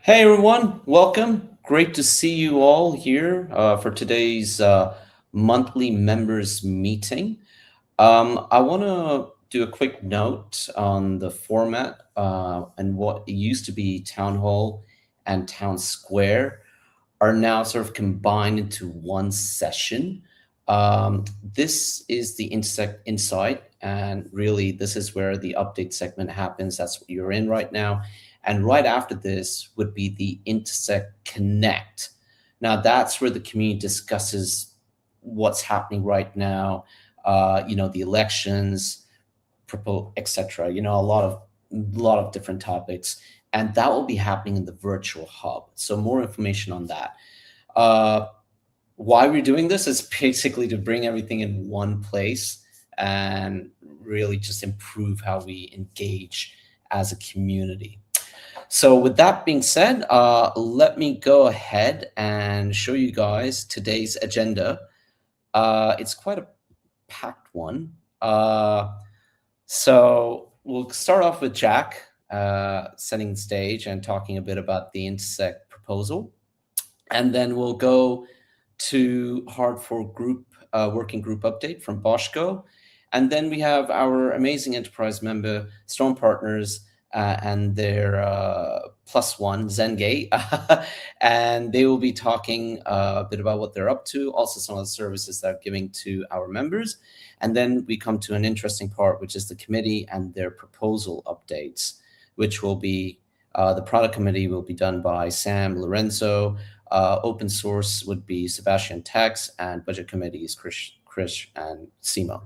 Hey everyone, welcome. Great to see you all here for today's monthly members meeting. I want to do a quick note on the format and what used to be Town Hall and Town Square are now sort of combined into one session. This is the Insect Insight, and really, this is where the update segment happens. That's what you're in right now. And right after this would be the Intersect Connect. Now, that's where the community discusses what's happening right now, the elections, etc. A lot of different topics, and that will be happening in the virtual hub. So more information on that. Uh, why we're doing this is basically to bring everything in one place and really just improve how we engage as a community. So with that being said, let me go ahead and show you guys today's agenda. It's quite a packed one. So we'll start off with Jack setting the stage and talking a bit about the Intersect proposal. And then we'll go to Hard Fork Group working group update from Boschko. And then we have our amazing enterprise member, Storm Partners, and their +1, Zengate. And they will be talking a bit about what they're up to, also some of the services they're giving to our members. And then we come to an interesting part, which is the committee and their proposal updates, which will be the product committee will be done by Sam Lorenzo. Open source would be Sebastian Tex, and budget committee is Chris and Simo.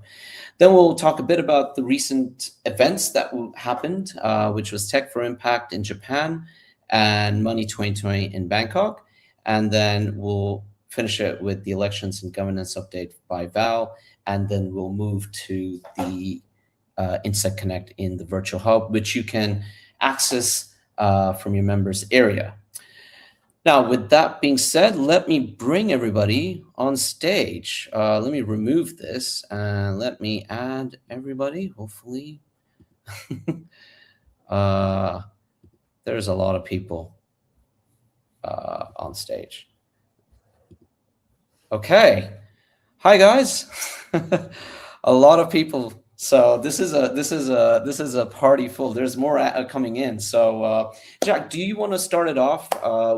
Then we'll talk a bit about the recent events that happened, which was Tech for Impact in Japan and Money 2020 in Bangkok. And then we'll finish it with the elections and governance update by Val. And then we'll move to the Insect Connect in the virtual hub, which you can access from your members area. Now, with that being said, let me bring everybody on stage. Let me remove this and let me add everybody, hopefully. There's a lot of people on stage. Okay. Hi, guys. A lot of people. So this is a party full. There's more coming in. So Jack, do you want to start it off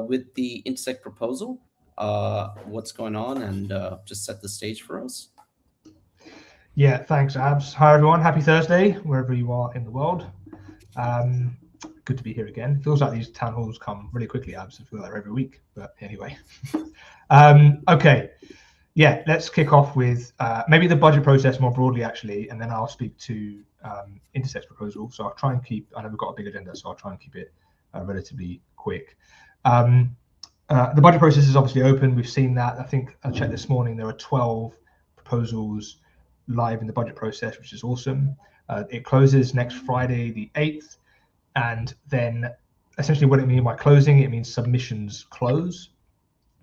with the Intersect proposal? What's going on, and just set the stage for us? Yeah, thanks, Abs. Hi, everyone. Happy Thursday, wherever you are in the world. Good to be here again. It feels like these town halls come really quickly, Abs. I feel like they're every week, but anyway. Okay. Yeah, let's kick off with maybe the budget process more broadly, actually, and then I'll speak to Intersect's proposal. So I'll try and keep, I know we've got a big agenda, so I'll try and keep it relatively quick. The budget process is obviously open. We've seen that. I think I checked this morning, there are 12 proposals live in the budget process, which is awesome. It closes next Friday, the 8th. And then essentially what it means by closing, it means submissions close.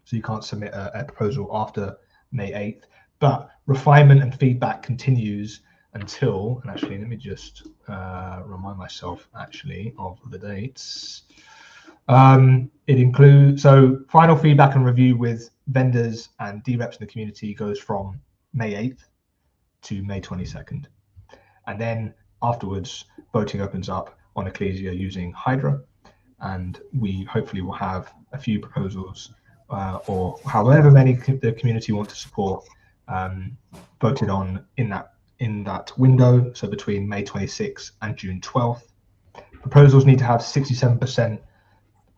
So you can't submit a proposal after May 8th, but refinement and feedback continues until, and actually let me just remind myself actually of the dates. It includes, so final feedback and review with vendors and DREPs in the community goes from May 8th to May 22nd. And then afterwards, voting opens up on Ecclesia using Hydra, and we hopefully will have a few proposals or however many the community want to support voted on in that window, so between May 26th and June 12th. Proposals need to have 67%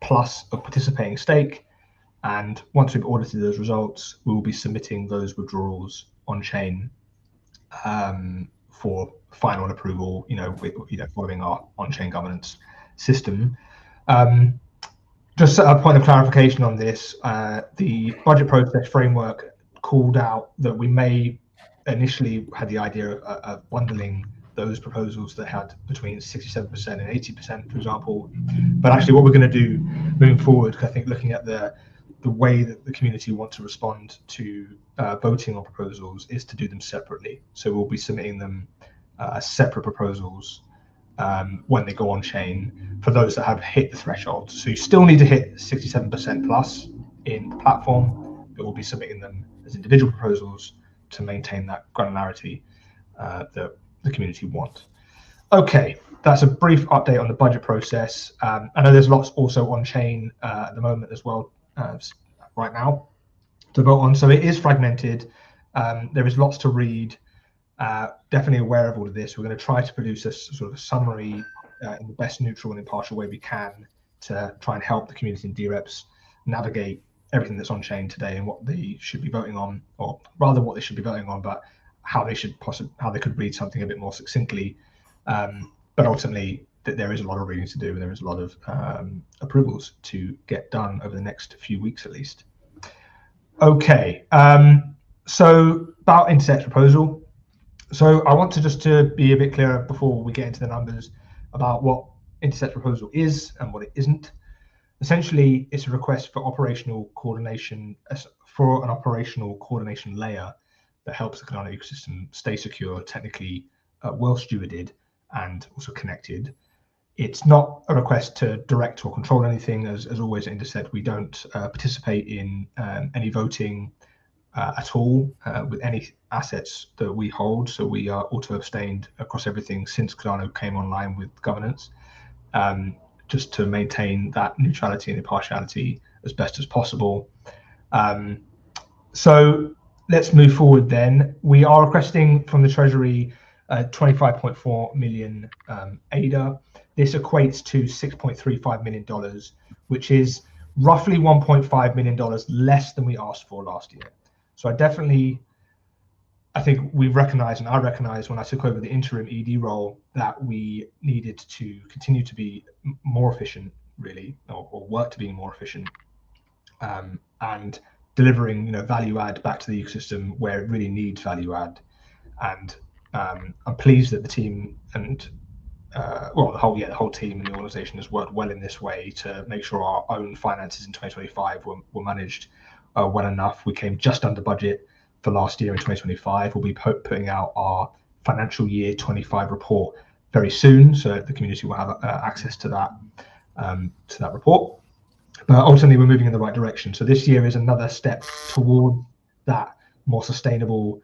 plus of participating stake, and once we've audited those results, we will be submitting those withdrawals on chain for final approval, following our on-chain governance system. Just a point of clarification on this, the budget process framework called out that we may initially had the idea of bundling those proposals that had between 67% and 80%, for example. But actually what we're going to do moving forward, I think looking at the way that the community want to respond to voting on proposals is to do them separately. So we'll be submitting them as separate proposals when they go on chain for those that have hit the threshold. So you still need to hit 67% plus in the platform, but we'll be submitting them as individual proposals to maintain that granularity that the community want. Okay, that's a brief update on the budget process. I know there's lots also on chain at the moment as well right now to vote on. So it is fragmented. There is lots to read. Definitely aware of all of this. We're going to try to produce a sort of a summary in the best neutral and impartial way we can to try and help the community and DREPs navigate everything that's on chain today and what they should be voting on, or rather what they should be voting on, but how they could read something a bit more succinctly. But ultimately, there is a lot of reading to do, and there is a lot of approvals to get done over the next few weeks at least. Okay, so about Intersect's proposal. So I want to just to be a bit clearer before we get into the numbers about what Intersect's proposal is and what it isn't. Essentially, it's a request for operational coordination, for an operational coordination layer that helps the Cardano ecosystem stay secure, technically well stewarded, and also connected. It's not a request to direct or control anything. As always at Intersect, we don't participate in any voting at all with any assets that we hold. So we are auto-abstained across everything since Cardano came online with governance, just to maintain that neutrality and impartiality as best as possible. So let's move forward then. We are requesting from the Treasury 25.4 million ADA. This equates to $6.35 million, which is roughly $1.5 million less than we asked for last year. So I think we recognize, and I recognized when I took over the interim ED role, that we needed to continue to be more efficient, really, or work to being more efficient, and delivering, value add back to the ecosystem where it really needs value add. And I'm pleased that the team and the whole team and the organization has worked well in this way to make sure our own finances in 2025 were managed well enough. We came just under budget for last year in 2025. We'll be putting out our financial year 25 report very soon, so the community will have access to that report. But ultimately, we're moving in the right direction. So this year is another step toward that more sustainable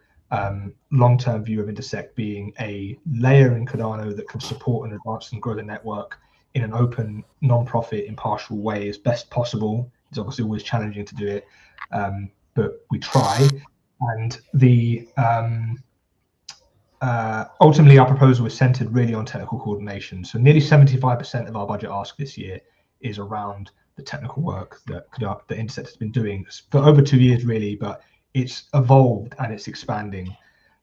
long-term view of Intersect being a layer in Cardano that can support and advance and grow the network in an open, non-profit, impartial way as best possible. It's obviously always challenging to do it, but we try. And ultimately, our proposal is centered really on technical coordination. So nearly 75% of our budget ask this year is around the technical work that Intersect has been doing for over 2 years, really, but it's evolved and it's expanding.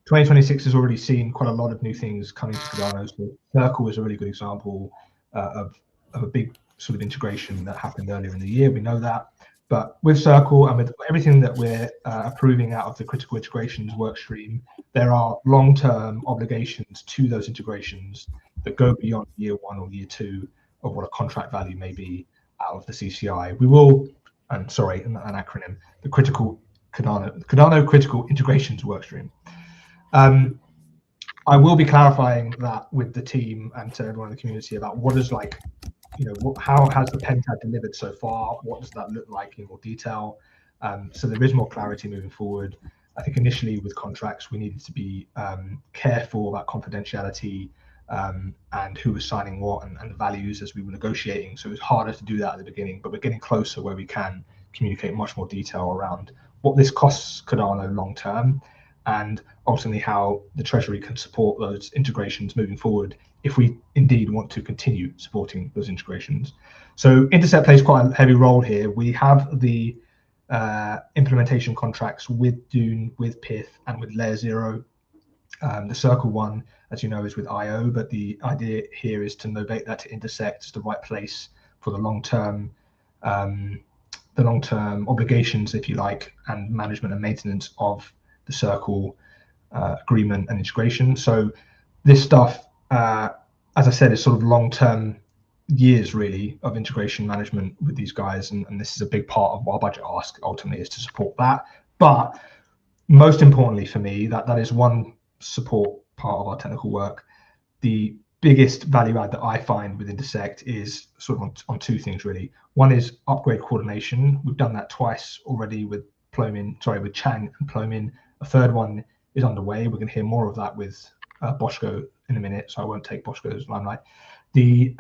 2026 has already seen quite a lot of new things coming to Cardano. So Circle is a really good example of a big sort of integration that happened earlier in the year. We know that. But with Circle and with everything that we're approving out of the critical integrations work stream, there are long-term obligations to those integrations that go beyond year 1 or year 2 of what a contract value may be out of the CCI. We will, an acronym, the Cardano Critical Integrations Workstream. I will be clarifying that with the team and to everyone in the community about what is how has the Pentad delivered so far? What does that look like in more detail? So there is more clarity moving forward. I think initially with contracts, we needed to be careful about confidentiality and who was signing what and the values as we were negotiating. So it was harder to do that at the beginning, but we're getting closer where we can communicate much more detail around what this costs Cardano long term, and ultimately how the Treasury can support those integrations moving forward if we indeed want to continue supporting those integrations. So Intersect plays quite a heavy role here. We have the implementation contracts with Dune, with Pyth, and with Layer 0. The Circle one, as you know, is with IO, but the idea here is to novate that to Intersect as the right place for the long-term obligations, if you like, and management and maintenance of the Circle agreement and integration. So this stuff, as I said, is sort of long-term years really of integration management with these guys, and this is a big part of our budget ask ultimately, is to support that. But most importantly for me, that is one support part of our technical work. The biggest value add that I find with Intersect is sort of on two things really. One is upgrade coordination. We've done that twice already with Chang and Plomin. A third one is underway. We're going to hear more of that with Boschko in a minute, so I won't take Boschko's limelight. The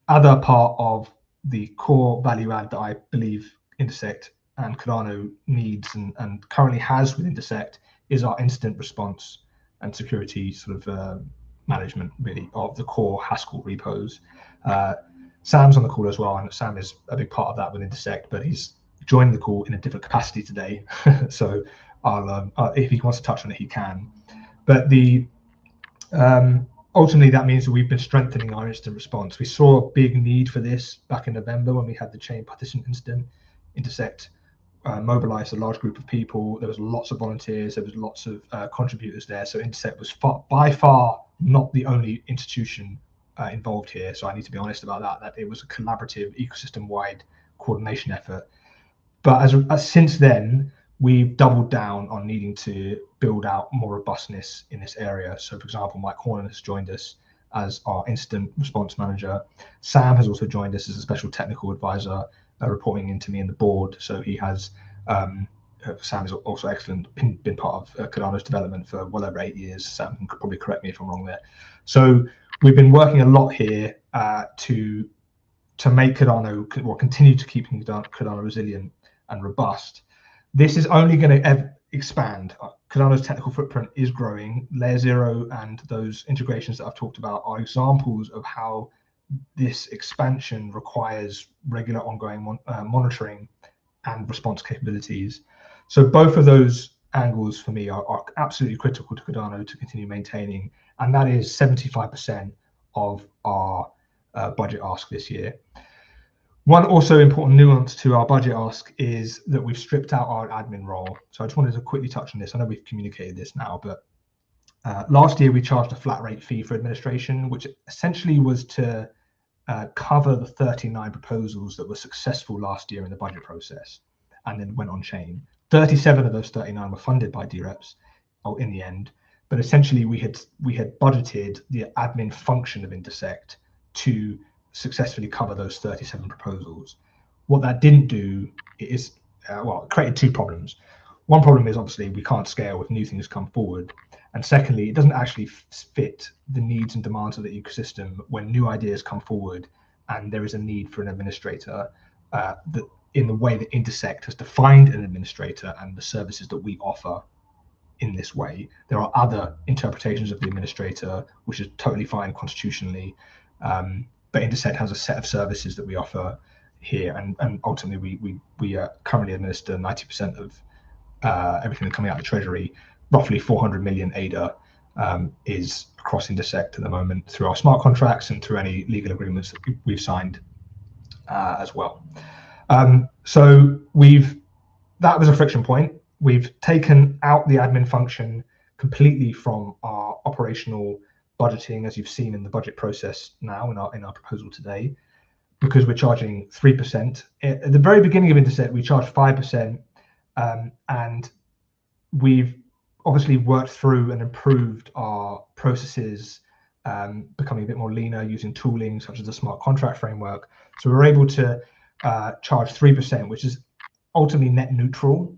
other part of the core value add that I believe Intersect and Cardano needs and currently has with Intersect is our incident response and security sort of management really of the core Haskell repos. Sam's on the call as well, and Sam is a big part of that with Intersect, but he's joined the call in a different capacity today. So I'll if he wants to touch on it, he can. But the ultimately that means that we've been strengthening our incident response. We saw a big need for this back in November when we had the chain partition incident. Intersect mobilized a large group of people. There was lots of volunteers. There was lots of contributors there. So Intersect was by far not the only institution involved here. So I need to be honest about that it was a collaborative ecosystem-wide coordination effort. But as since then, we've doubled down on needing to build out more robustness in this area. So for example, Mike Hornan has joined us as our incident response manager. Sam has also joined us as a special technical advisor, reporting into me and the board. So he has, Sam is also excellent, been part of Cardano's development for well over 8 years. Sam can probably correct me if I'm wrong there. So we've been working a lot here to make Cardano, or continue to keep Cardano resilient and robust. This is only going to expand. Cardano's technical footprint is growing. Layer 0 and those integrations that I've talked about are examples of how this expansion requires regular ongoing monitoring and response capabilities. So both of those angles for me are absolutely critical to Cardano to continue maintaining, and that is 75% of our budget ask this year. One also important nuance to our budget ask is that we've stripped out our admin role. So I just wanted to quickly touch on this. I know we've communicated this now, but last year we charged a flat rate fee for administration, which essentially was to cover the 39 proposals that were successful last year in the budget process and then went on chain. 37 of those 39 were funded by DREPs in the end, but essentially we had budgeted the admin function of Intersect to successfully cover those 37 proposals. What that didn't do is, it created two problems. One problem is obviously we can't scale if new things come forward. And secondly, it doesn't actually fit the needs and demands of the ecosystem when new ideas come forward and there is a need for an administrator in the way that Intersect has defined an administrator and the services that we offer in this way. There are other interpretations of the administrator, which is totally fine constitutionally. But Intersect has a set of services that we offer here, and ultimately we currently administer 90% of everything coming out of the Treasury. Roughly 400 million ADA is across Intersect at the moment through our smart contracts and through any legal agreements that we've signed as well. So that was a friction point. We've taken out the admin function completely from our operational budgeting, as you've seen in the budget process now in our proposal today, because we're charging 3%. At the very beginning of Intersect, we charged 5%, and we've obviously worked through and improved our processes, becoming a bit more leaner using tooling such as the smart contract framework. So we're able to charge 3%, which is ultimately net neutral.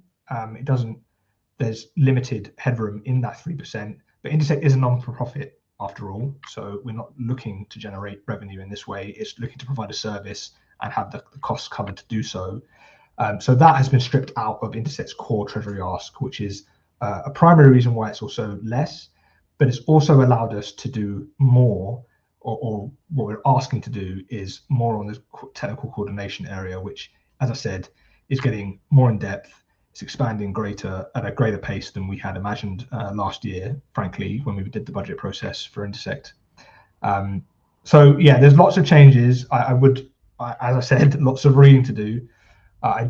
There's limited headroom in that 3%, but Intersect is a non-for-profit after all, so we're not looking to generate revenue in this way. It's looking to provide a service and have the costs covered to do so. So that has been stripped out of Intersect's core treasury ask, which is a primary reason why it's also less, but it's also allowed us to do more, or what we're asking to do is more on the technical coordination area, which, as I said, is getting more in depth. It's expanding at a greater pace than we had imagined last year, frankly, when we did the budget process for Intersect. So yeah, there's lots of changes. As I said, lots of reading to do. I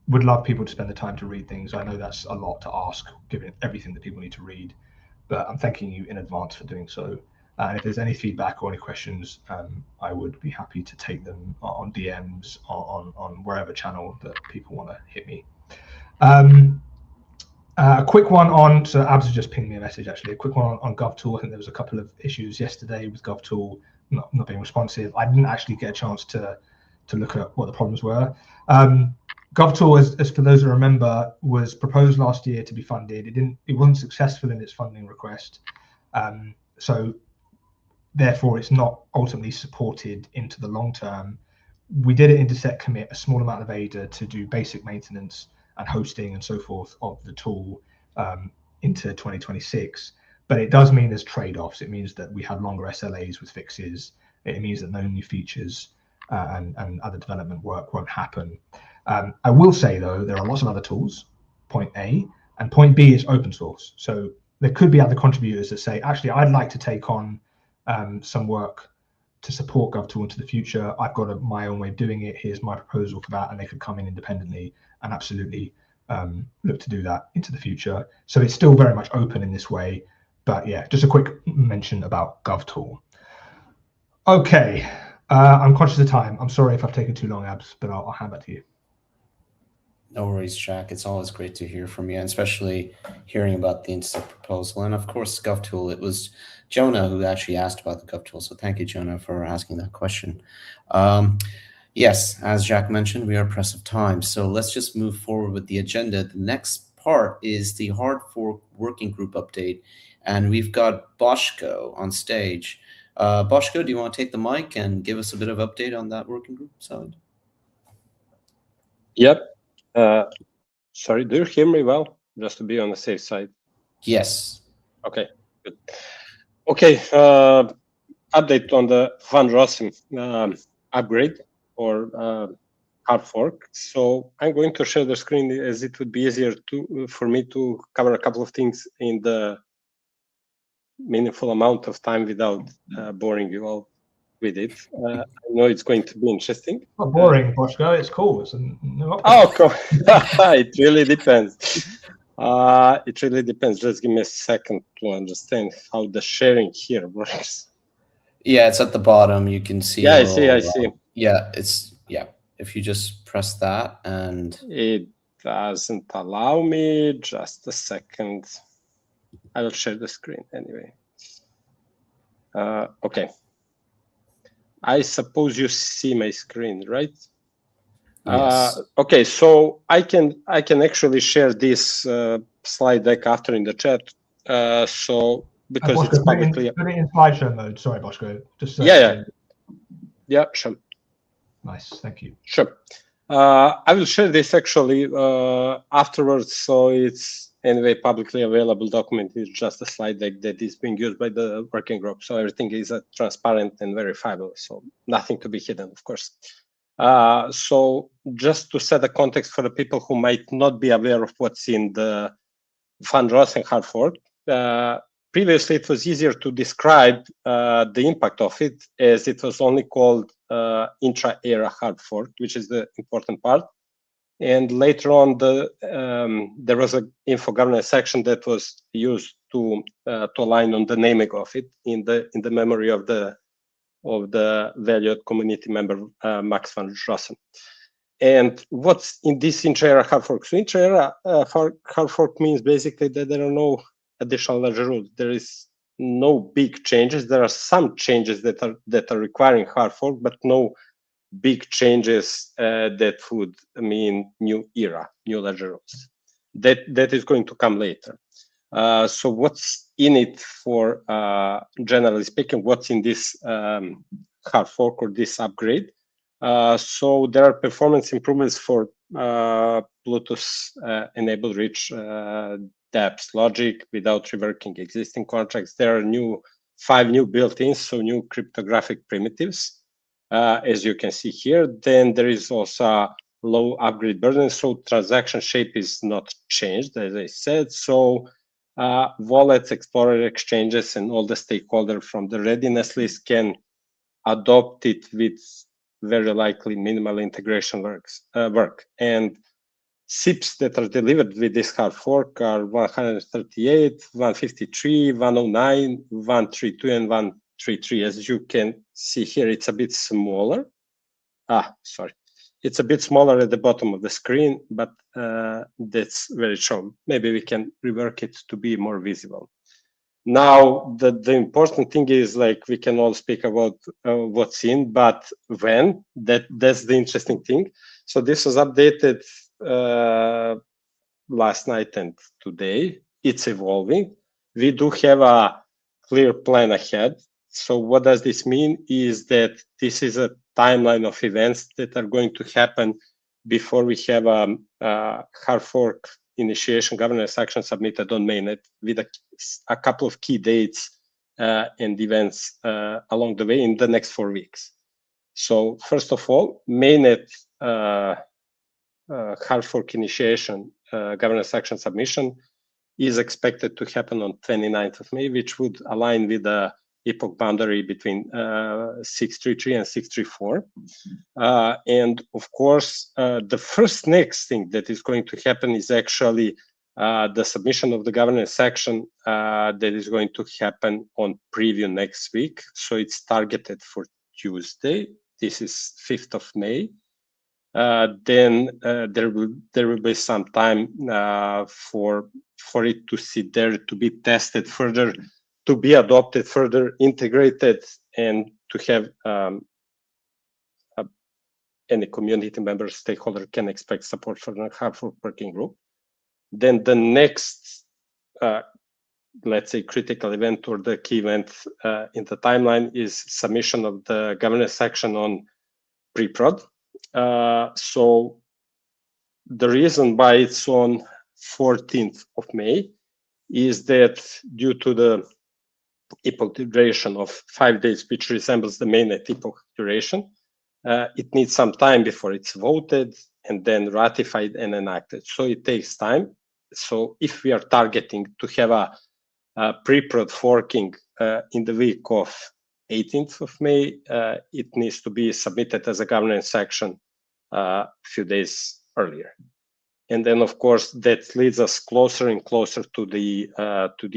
would love people to spend the time to read things. I know that's a lot to ask, given everything that people need to read, but I'm thanking you in advance for doing so. And if there's any feedback or any questions, I would be happy to take them on DMs, on wherever channel that people want to hit me. A quick one on, so Abs has just pinged me a message actually, a quick one on GovTool. I think there was a couple of issues yesterday with GovTool not being responsive. I didn't actually get a chance to look at what the problems were. GovTool, as for those who remember, was proposed last year to be funded. It wasn't successful in its funding request. So therefore it's not ultimately supported into the long term. We did at Intersect commit a small amount of ADA to do basic maintenance and hosting and so forth of the tool into 2026. But it does mean there's trade-offs. It means that we have longer SLAs with fixes. It means that no new features and other development work won't happen. I will say though, there are lots of other tools, point A, and point B is open source. So there could be other contributors that say, actually, I'd like to take on some work to support GovTool into the future. I've got my own way of doing it. Here's my proposal for that. And they could come in independently and absolutely look to do that into the future. So it's still very much open in this way. But yeah, just a quick mention about GovTool. Okay, I'm conscious of time. I'm sorry if I've taken too long, Abs, but I'll hand back to you. No worries, Jack. It's always great to hear from you, and especially hearing about the Intersect proposal. And of course, GovTool. It was Jonah who actually asked about the GovTool. So thank you, Jonah, for asking that question. Yes, as Jack mentioned, we are pressed of time. So let's just move forward with the agenda. The next part is the hard fork working group update. And we've got Boshko on stage. Boshko, do you want to take the mic and give us a bit of update on that working group side? Yep. Sorry, do you hear me well? Just to be on the safe side. Yes. Okay, good. Okay, update on the Van Rossum upgrade or hard fork. So I'm going to share the screen as it would be easier for me to cover a couple of things in the meaningful amount of time without boring you all with it. I know it's going to be interesting. Not boring, Boshko. It's cool. It's no oh, cool. It really depends. It really depends. Just give me a second to understand how the sharing here works. Yeah, it's at the bottom. You can see. Yeah, I see. Yeah, if you just press that and it doesn't allow me. Just a second. I will share the screen anyway. Okay. I suppose you see my screen, right? Yes. Okay, so I can actually share this slide deck after in the chat. So because Boshko, it's publicly put it in slideshow mode. Sorry, Boshko. Just yeah, sure. Nice, thank you. Sure. I will share this actually afterwards, so it's anyway publicly available document. Is just a slide deck that is being used by the working group, so everything is transparent and verifiable, so nothing to be hidden, of course. So just to set the context for the people who might not be aware of what's in the Van Rossum hard fork, previously it was easier to describe the impact of it, as it was only called intra-era hard fork, which is the important part. And later on, there was an info governance section that was used to align on the naming of it in the memory of the valued community member Max van Rossum. And what's in this intra-era hard fork? So intra-era hard fork means basically that there are no additional ledger rules. There is no big changes. There are some changes that are requiring hard fork, but no big changes that would mean new era, new ledger rules. That is going to come later. So what's in it for, generally speaking, what's in this hard fork or this upgrade? So there are performance improvements for Bluetooth enabled rich dApps logic without reworking existing contracts. There are 5 new built-ins, so new cryptographic primitives, as you can see here. Then there is also a low upgrade burden, so transaction shape is not changed, as I said. So wallets, Explorer, exchanges, and all the stakeholders from the readiness list can adopt it with very likely minimal integration work. And SIPs that are delivered with this hard fork are 138, 153, 109, 132, and 133. As you can see here, it's a bit smaller. Sorry. It's a bit smaller at the bottom of the screen, but that's where it's shown. Maybe we can rework it to be more visible. Now, the important thing is, like, we can all speak about what's in, but when, that's the interesting thing. So this was updated last night and today. It's evolving. We do have a clear plan ahead. So what does this mean is that this is a timeline of events that are going to happen before we have a hard fork initiation governance action submitted on mainnet, with a couple of key dates and events along the way in the next 4 weeks. So first of all, mainnet hard fork initiation governance action submission is expected to happen on 29th of May, which would align with the epoch boundary between 633 and 634. And of course, the first next thing that is going to happen is actually the submission of the governance action that is going to happen on preview next week. So it's targeted for Tuesday. This is 5th of May. Then there will be some time for it to sit there, to be tested further, to be adopted further, integrated, and to have any community member stakeholder can expect support for the hard fork working group. Then the next, let's say, critical event or the key event in the timeline is submission of the governance action on pre-prod. So the reason why it's on 14th of May is that due to the epoch duration of 5 days, which resembles the mainnet epoch duration, it needs some time before it's voted and then ratified and enacted. So it takes time. So if we are targeting to have a pre-prod forking in the week of 18th of May, it needs to be submitted as a governance action a few days earlier. And then, of course, that leads us closer and closer to the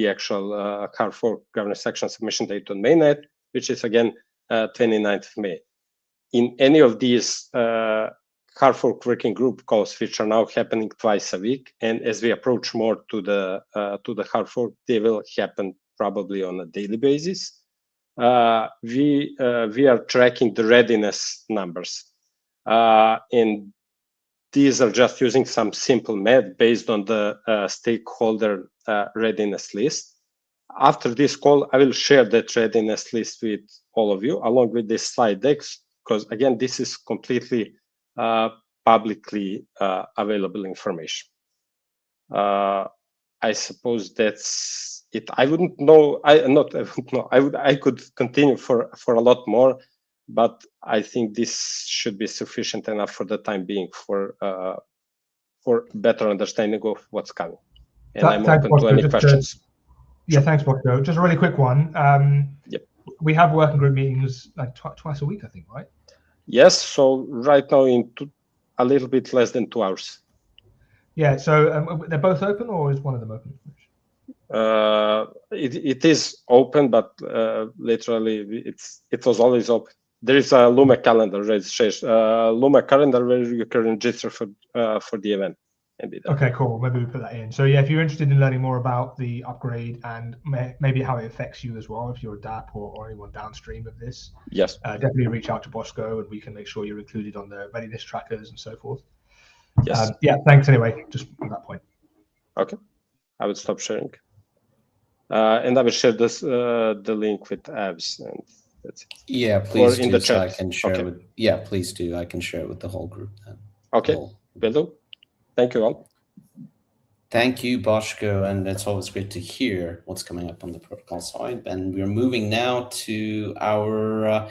actual hard fork governance action submission date on mainnet, which is again 29th of May. In any of these hard fork working group calls, which are now happening twice a week, and as we approach more to the hard fork, they will happen probably on a daily basis. We are tracking the readiness numbers, and these are just using some simple math based on the stakeholder readiness list. After this call, I will share that readiness list with all of you, along with this slide deck, because again, this is completely publicly available information. I suppose that's it. I wouldn't know. I could continue for a lot more, but I think this should be sufficient enough for the time being for better understanding of what's coming. And I'm open to any questions. Yeah, thanks, Bosko. Just a really quick one. Yep. We have working group meetings like twice a week, I think, right? Yes. So right now in a little bit less than 2 hours. Yeah. So they're both open, or is one of them open? It is open, but literally it was always open. There is a Luma calendar registration, Luma calendar where you can register for the event. Okay, cool. Maybe we put that in. So yeah, if you're interested in learning more about the upgrade and maybe how it affects you as well, if you're a DApp or anyone downstream of this, yes, definitely reach out to Bosko and we can make sure you're included on the readiness trackers and so forth. Yes. Yeah, thanks anyway, just on that point. Okay, I will stop sharing. And I will share this the link with Abs, and that's it. Yeah, please in do, the so chat. I can share Okay. with. Yeah, please do. I can share it with the whole group then. Okay, will do. Thank you all. Thank you, Bosko, and it's always great to hear what's coming up on the protocol side. And we're moving now to our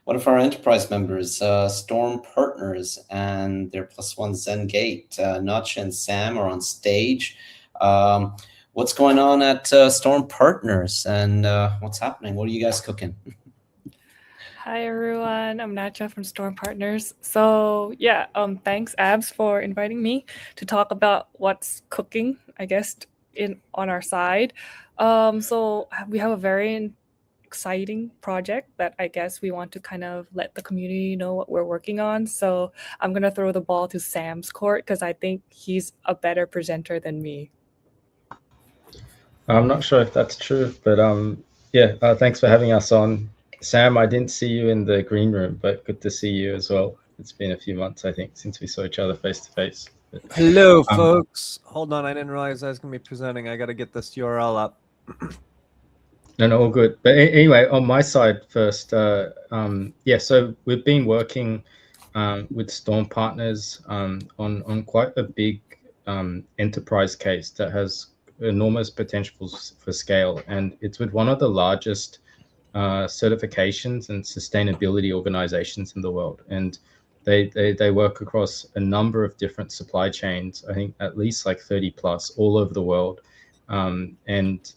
one of our enterprise members, Storm Partners, and their +1 Zengate. Notch and Sam are on stage. What's going on at Storm Partners, and what's happening? What are you guys cooking? Hi everyone, I'm Natcha from Storm Partners. So yeah, thanks Abs for inviting me to talk about what's cooking, I guess, on our side. So we have a very exciting project that I guess we want to kind of let the community know what we're working on. So I'm going to throw the ball to Sam's court because I think he's a better presenter than me. I'm not sure if that's true, but thanks for having us on. Sam, I didn't see you in the green room, but good to see you as well. It's been a few months, I think, since we saw each other face to face. Hello, folks. Hold on, I didn't realize I was going to be presenting. I got to get this URL up. No, all good. But anyway, on my side first, so we've been working with Storm Partners on quite a big enterprise case that has enormous potential for scale, and it's with one of the largest certifications and sustainability organizations in the world, and they work across a number of different supply chains. I think at least like 30 plus all over the world, and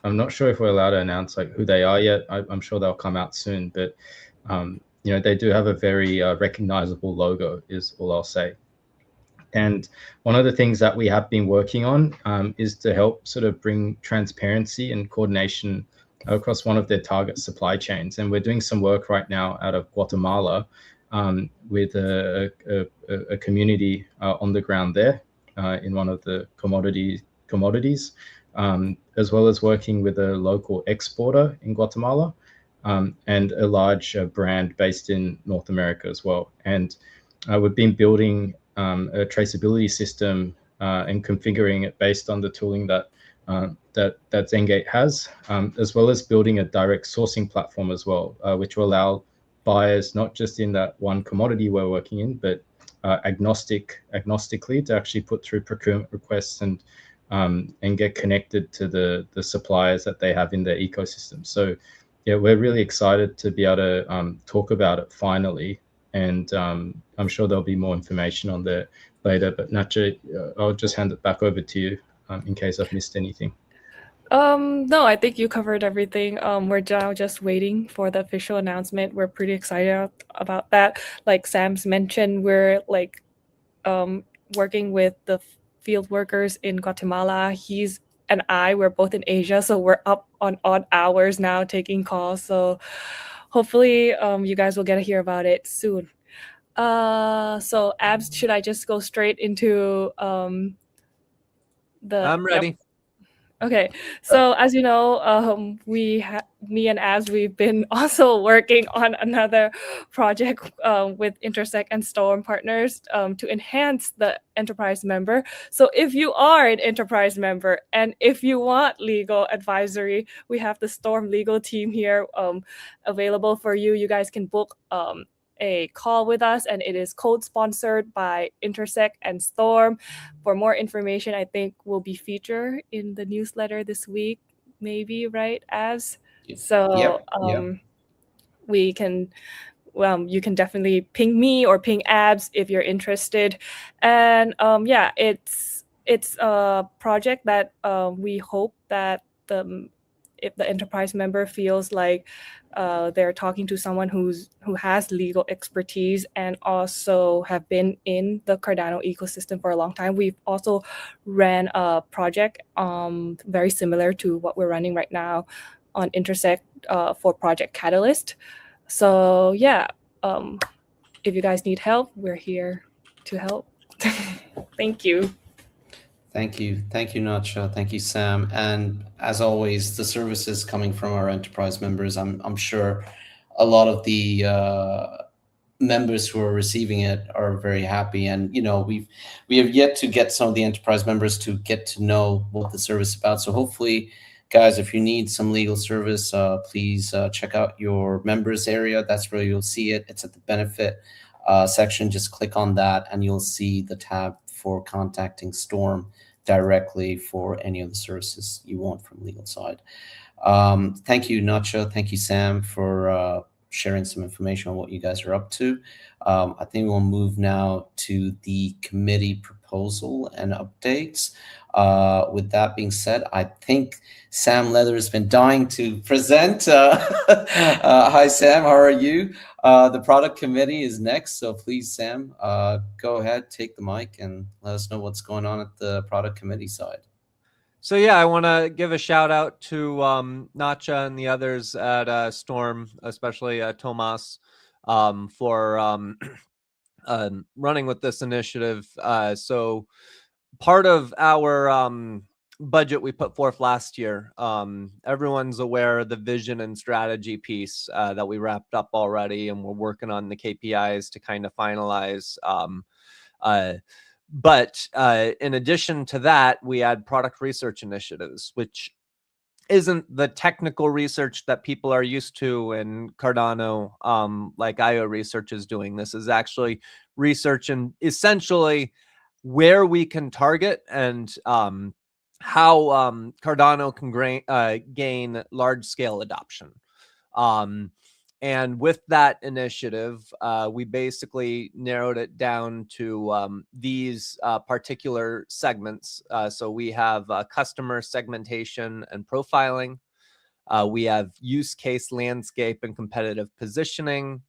I'm not sure if we're allowed to announce like who they are yet. I'm sure they'll come out soon, but they do have a very recognizable logo, is all I'll say. And one of the things that we have been working on is to help sort of bring transparency and coordination across one of their target supply chains. And we're doing some work right now out of Guatemala with a community on the ground there in one of the commodities, as well as working with a local exporter in Guatemala and a large brand based in North America as well. And we've been building a traceability system and configuring it based on the tooling that Zengate has, as well as building a direct sourcing platform as well, which will allow buyers not just in that one commodity we're working in, but agnostically to actually put through procurement requests and get connected to the suppliers that they have in their ecosystem. So yeah, we're really excited to be able to talk about it finally. And I'm sure there'll be more information on there later, but Nacho, I'll just hand it back over to you in case I've missed anything. No, I think you covered everything. We're now just waiting for the official announcement. We're pretty excited about that. Like Sam's mentioned, we're like working with the field workers in Guatemala. He's and we're both in Asia, so we're up on odd hours now taking calls. So hopefully you guys will get to hear about it soon. So Abs, should I just go straight into I'm ready. Yep. Okay, so as you know, me and Abs, we've been also working on another project with Intersect and Storm Partners to enhance the enterprise member. So if you are an enterprise member and if you want legal advisory, we have the Storm legal team here available for you. You guys can book a call with us, and it is sponsored by Intersect and Storm. For more information, I think will be featured in the newsletter this week, maybe, right, As? So we can, you can definitely ping me or ping Abs if you're interested. And it's a project that we hope that if the enterprise member feels like they're talking to someone who has legal expertise and also have been in the Cardano ecosystem for a long time. We've also ran a project very similar to what we're running right now on Intersect for Project Catalyst. So yeah, if you guys need help, we're here to help. Thank you. Thank you, Nacho. Thank you, Sam. And as always, the services coming from our enterprise members, I'm sure a lot of the members who are receiving it are very happy. And we have yet to get some of the enterprise members to get to know what the service is about. So hopefully, guys, if you need some legal service, please check out your members area. That's where you'll see it. It's at the benefit section. Just click on that, and you'll see the tab for contacting Storm directly for any of the services you want from legal side. Thank you, Nacho. Thank you, Sam, for sharing some information on what you guys are up to. I think we'll move now to the committee proposal and updates. With that being said, I think Sam Leather has been dying to present. Hi, Sam. How are you? The product committee is next. So please, Sam, go ahead, take the mic and let us know what's going on at the product committee side. So yeah, I want to give a shout out to Nacha and the others at Storm, especially Tomas, for running with this initiative. So part of our budget we put forth last year, everyone's aware of the vision and strategy piece that we wrapped up already, and we're working on the KPIs to kind of finalize. But in addition to that, we had product research initiatives, which isn't the technical research that people are used to in Cardano, like IO Research is doing. This is actually research and essentially where we can target and how Cardano can gain large-scale adoption. And with that initiative, we basically narrowed it down to these particular segments. So we have customer segmentation and profiling. We have use case landscape and competitive positioning.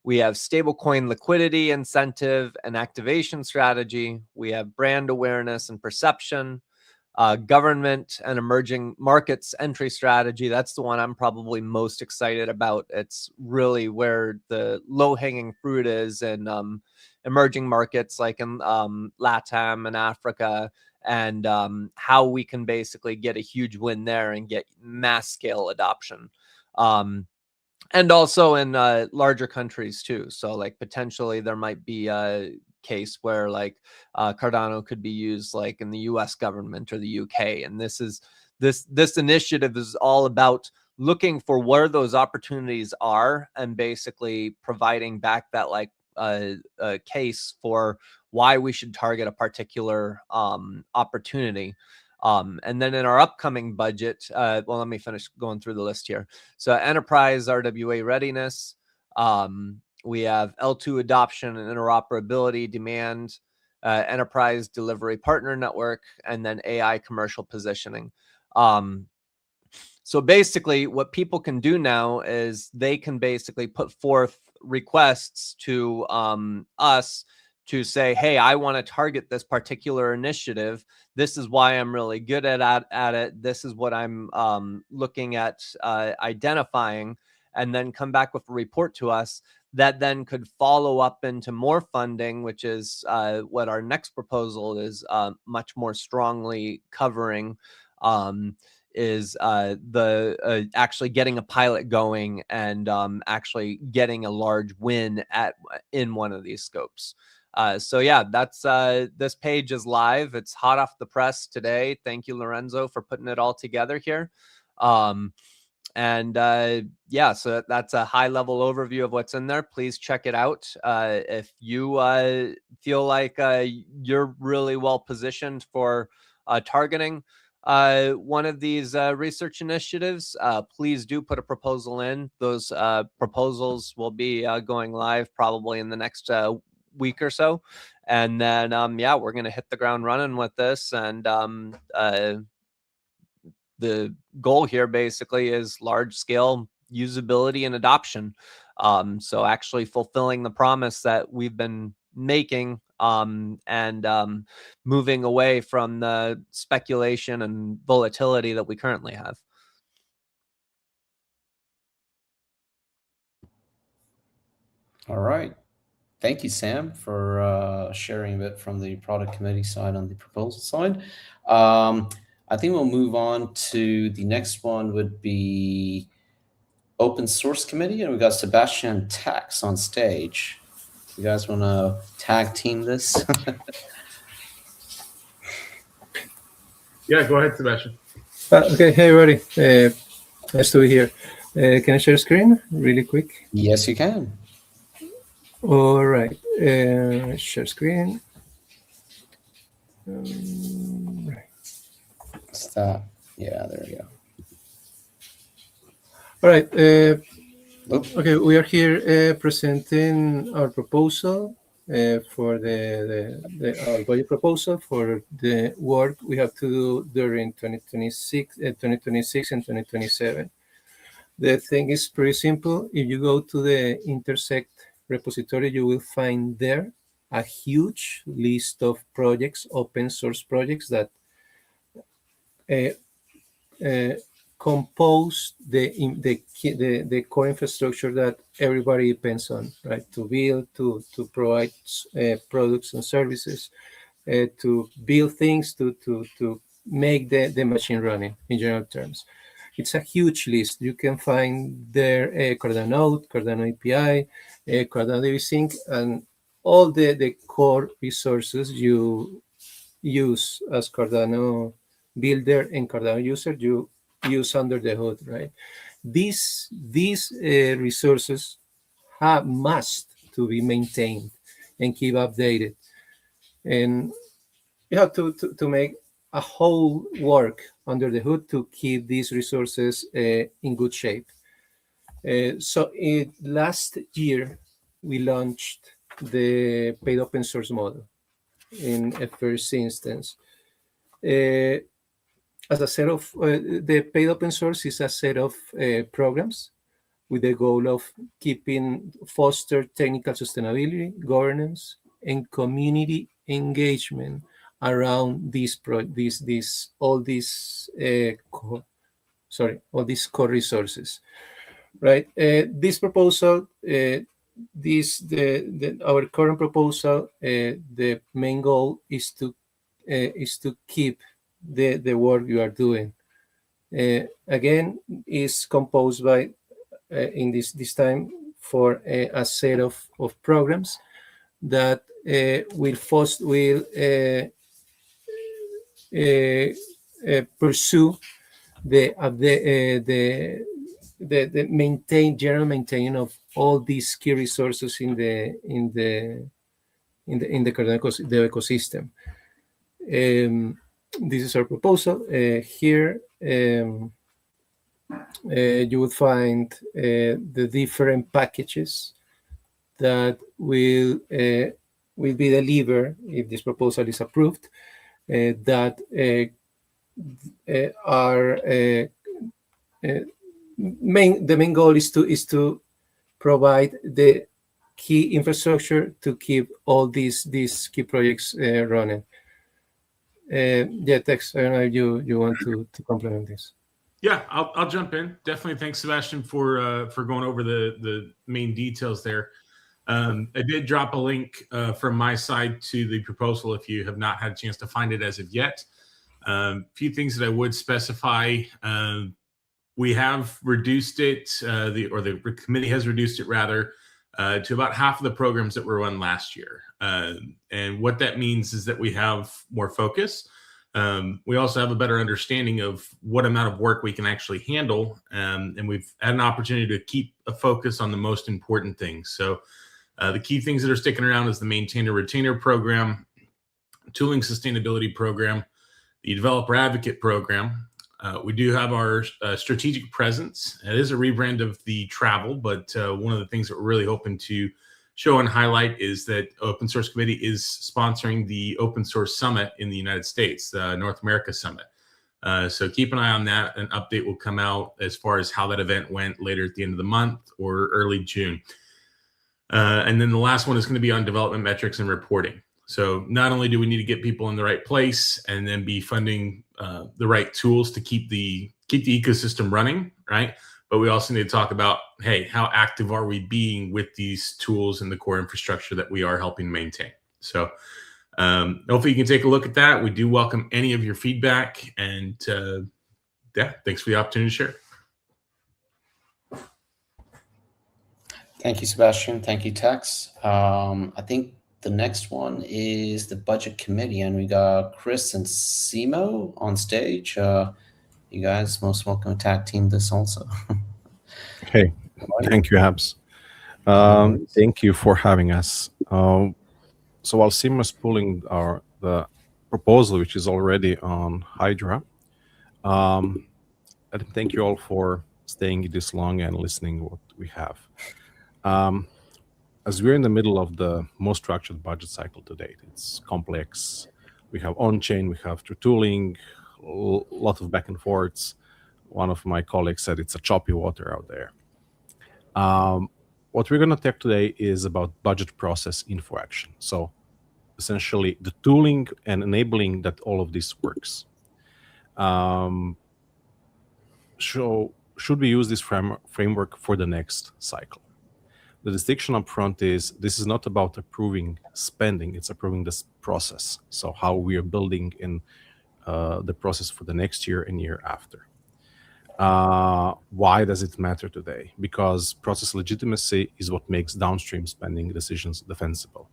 We have stablecoin liquidity, incentive, and activation strategy. We have brand awareness and perception. Government and emerging markets entry strategy. That's the one I'm probably most excited about. It's really where the low-hanging fruit is in emerging markets like in LATAM and Africa, and how we can basically get a huge win there and get mass scale adoption. And also in larger countries too. So like potentially there might be a case where like Cardano could be used like in the US government or the UK. And this initiative is all about looking for where those opportunities are and basically providing back that like a case for why we should target a particular opportunity. And then in our upcoming budget, well, let me finish going through the list here. So enterprise RWA readiness, we have L2 adoption and interoperability demand, enterprise delivery partner network, and then AI commercial positioning. So basically what people can do now is they can basically put forth requests to us to say, hey, I want to target this particular initiative. This is why I'm really good at it. This is what I'm looking at identifying, and then come back with a report to us that then could follow up into more funding, which is what our next proposal is much more strongly covering, is the actually getting a pilot going and actually getting a large win in one of these scopes. So yeah, that's this page is live. It's hot off the press today. Thank you, Lorenzo, for putting it all together here. Yeah, so that's a high level overview of what's in there. Please check it out. If you feel like you're really well positioned for targeting one of these research initiatives, please do put a proposal in. Those proposals will be going live probably in the next week or so. And then, yeah, we're going to hit the ground running with this. And the goal here basically is large scale usability and adoption. So actually fulfilling the promise that we've been making and moving away from the speculation and volatility that we currently have. All right. Thank you, Sam, for sharing a bit from the product committee side on the proposal side. I think we'll move on to the next one would be open source committee, and we've got Sebastian Tax on stage. You guys want to tag team this? Yeah, go ahead, Sebastian. Okay, hey everybody, nice to be here. Can I share screen really quick? Yes, you can. All right, share screen. Right. Stop. Yeah, there we go. All right. Okay, we are here presenting our proposal for our budget proposal for the work we have to do during 2026 and 2027. The thing is pretty simple. If you go to the Intersect repository, you will find there a huge list of projects, open source projects that compose the core infrastructure that everybody depends on, right? To build, to provide products and services, to build things, to make the machine running in general terms. It's a huge list. You can find there Cardano Node, Cardano API, Cardano DB-Sync, and all the core resources you use as Cardano builder and Cardano user, you use under the hood, right? These resources must to be maintained and keep updated, and you have to make a whole work under the hood to keep these resources in good shape. So last year we launched the paid open source model in a first instance. As a set of the paid open source is a set of programs with the goal of foster technical sustainability, governance, and community engagement around all these core resources, right? This proposal, our current proposal, the main goal is to keep the work you are doing. Again, is composed by in this time for a set of programs that will pursue the general maintaining of all these key resources in the Cardano ecosystem. This is our proposal. Here you would find the different packages that will be delivered if this proposal is approved. The main goal is to provide the key infrastructure to keep all these key projects running. Tex, I don't know if you want to complement this. Yeah, I'll jump in. Definitely, thanks, Sebastian, for going over the main details there. I did drop a link from my side to the proposal if you have not had a chance to find it as of yet. A few things that I would specify. We have reduced it, the committee has reduced it rather, to about half of the programs that were run last year. And what that means is that we have more focus. We also have a better understanding of what amount of work we can actually handle. And we've had an opportunity to keep a focus on the most important things. So the key things that are sticking around is the maintainer retainer program, tooling sustainability program, the developer advocate program. We do have our strategic presence. It is a rebrand of the travel, but one of the things that we're really hoping to show and highlight is that Open Source Committee is sponsoring the Open Source Summit in the United States, the North America Summit. So keep an eye on that. An update will come out as far as how that event went later at the end of the month or early June. And then the last one is going to be on development metrics and reporting. So not only do we need to get people in the right place and then be funding the right tools to keep the ecosystem running, right? But we also need to talk about, hey, how active are we being with these tools and the core infrastructure that we are helping maintain? So hopefully you can take a look at that. We do welcome any of your feedback, and thanks for the opportunity to share. Thank you, Sebastian. Thank you, Tex. I think the next one is the budget committee, and we got Chris and Simo on stage. You guys most welcome to tag team this also. Hey, thank you, Habs. Thank you for having us. So while Simo is pulling the proposal, which is already on Hydra, I thank you all for staying this long and listening what we have. As we're in the middle of the most structured budget cycle to date, it's complex. We have on-chain, we have through tooling, a lot of back and forths. One of my colleagues said it's a choppy water out there. What we're going to talk today is about budget process info action. So essentially the tooling and enabling that all of this works. Should we use this framework for the next cycle? The distinction up front is this is not about approving spending, it's approving this process. So how we are building in the process for the next year and year after. Why does it matter today? Because process legitimacy is what makes downstream spending decisions defensible.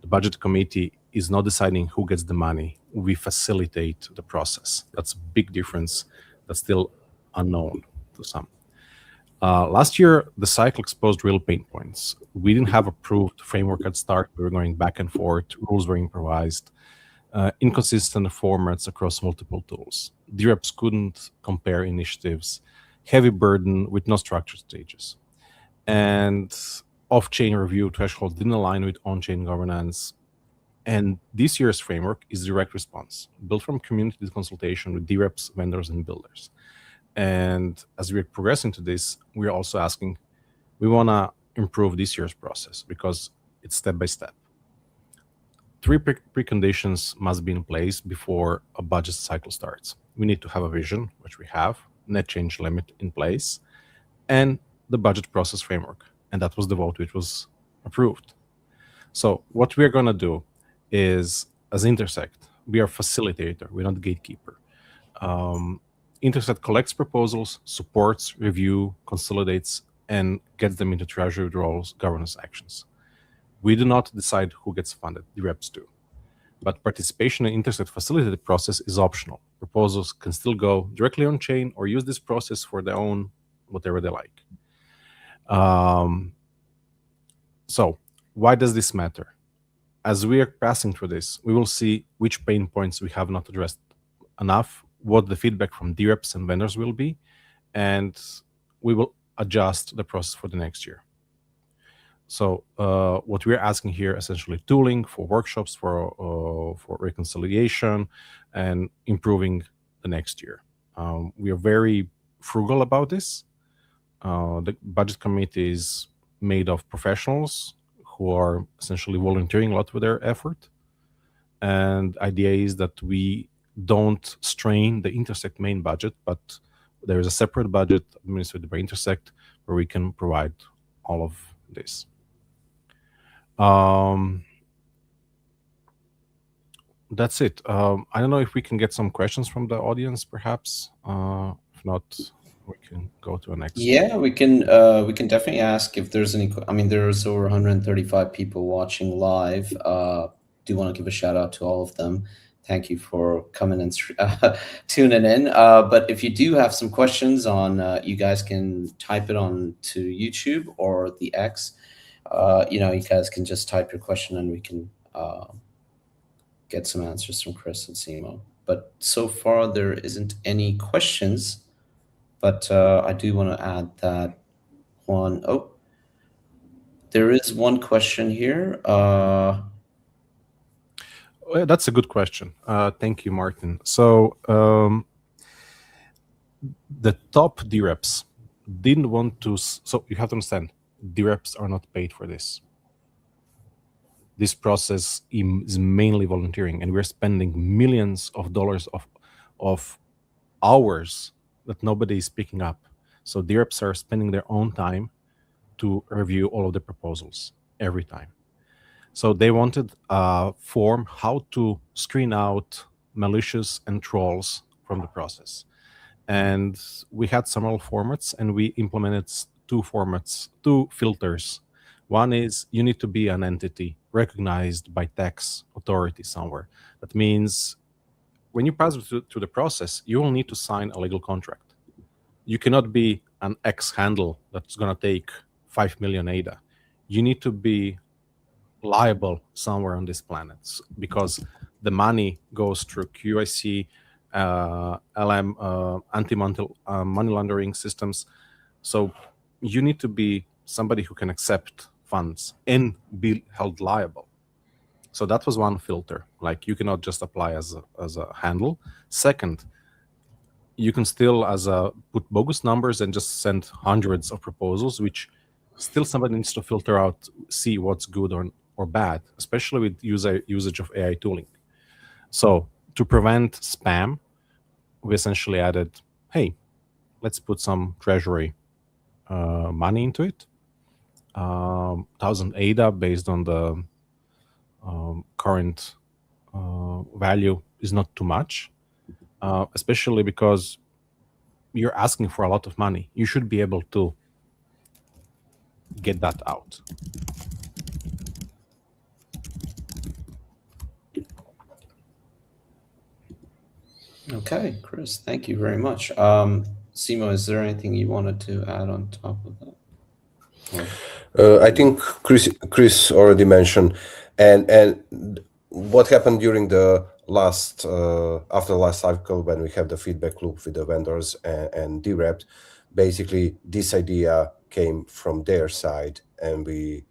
The budget committee is not deciding who gets the money. We facilitate the process. That's a big difference that's still unknown to some. Last year, the cycle exposed real pain points. We didn't have approved framework at start. We were going back and forth. Rules were improvised. Inconsistent formats across multiple tools. DREPs couldn't compare initiatives. Heavy burden with no structured stages. And off-chain review thresholds didn't align with on-chain governance. And this year's framework is direct response, built from community consultation with DREPs, vendors, and builders. And as we're progressing to this, we're also asking, we want to improve this year's process because it's step by step. 3 preconditions must be in place before a budget cycle starts. We need to have a vision, which we have, net change limit in place, and the budget process framework. And that was the vote which was approved. So what we're going to do is, as Intersect, we are facilitator, we're not gatekeeper. Intersect collects proposals, supports, review, consolidates, and gets them into treasury roles, governance actions. We do not decide who gets funded, the reps do. But participation in Intersect facilitated process is optional. Proposals can still go directly on chain or use this process for their own, whatever they like. So why does this matter? As we are passing through this, we will see which pain points we have not addressed enough, what the feedback from DREPs and vendors will be, and we will adjust the process for the next year. So what we're asking here, essentially tooling for workshops, for reconciliation, and improving the next year. We are very frugal about this. The budget committee is made of professionals who are essentially volunteering a lot with their effort. And the idea is that we don't strain the Intersect main budget, but there is a separate budget administered by Intersect where we can provide all of this. That's it. I don't know if we can get some questions from the audience, perhaps. If not, we can go to the next. Yeah, we can definitely ask if there's any. I mean, there's over 135 people watching live. Do want to give a shout out to all of them. Thank you for coming and tuning in. But if you do have some questions on, you guys can type it on to YouTube or the X. You guys can just type your question and we can get some answers from Chris and Simo. But so far there isn't any questions. But I do want to add that one. Oh, there is one question here. Well, that's a good question. Thank you, Martin. So the top DREPs didn't want to. So you have to understand, DREPs are not paid for this. This process is mainly volunteering, and we're spending millions of dollars of hours that nobody is picking up. So DREPs are spending their own time to review all of the proposals every time. So they wanted a form how to screen out malicious and trolls from the process. And we had several formats, and we implemented two filters. One is you need to be an entity recognized by tax authority somewhere. That means when you pass through the process, you will need to sign a legal contract. You cannot be an X handle that's going to take 5 million ADA. You need to be liable somewhere on this planet because the money goes through QIC, LM, anti-money laundering systems. So you need to be somebody who can accept funds and be held liable. So that was one filter. Like you cannot just apply as a handle. Second, you can still put bogus numbers and just send hundreds of proposals, which still somebody needs to filter out, see what's good or bad, especially with usage of AI tooling. So to prevent spam, we essentially added, hey, let's put some treasury money into it. 1,000 ADA based on the current value is not too much, especially because you're asking for a lot of money. You should be able to get that out. Okay, Chris, thank you very much. Simo, is there anything you wanted to add on top of that? I think Chris already mentioned, and what happened during the last after the last cycle when we have the feedback loop with the vendors and DREP, basically this idea came from their side, and we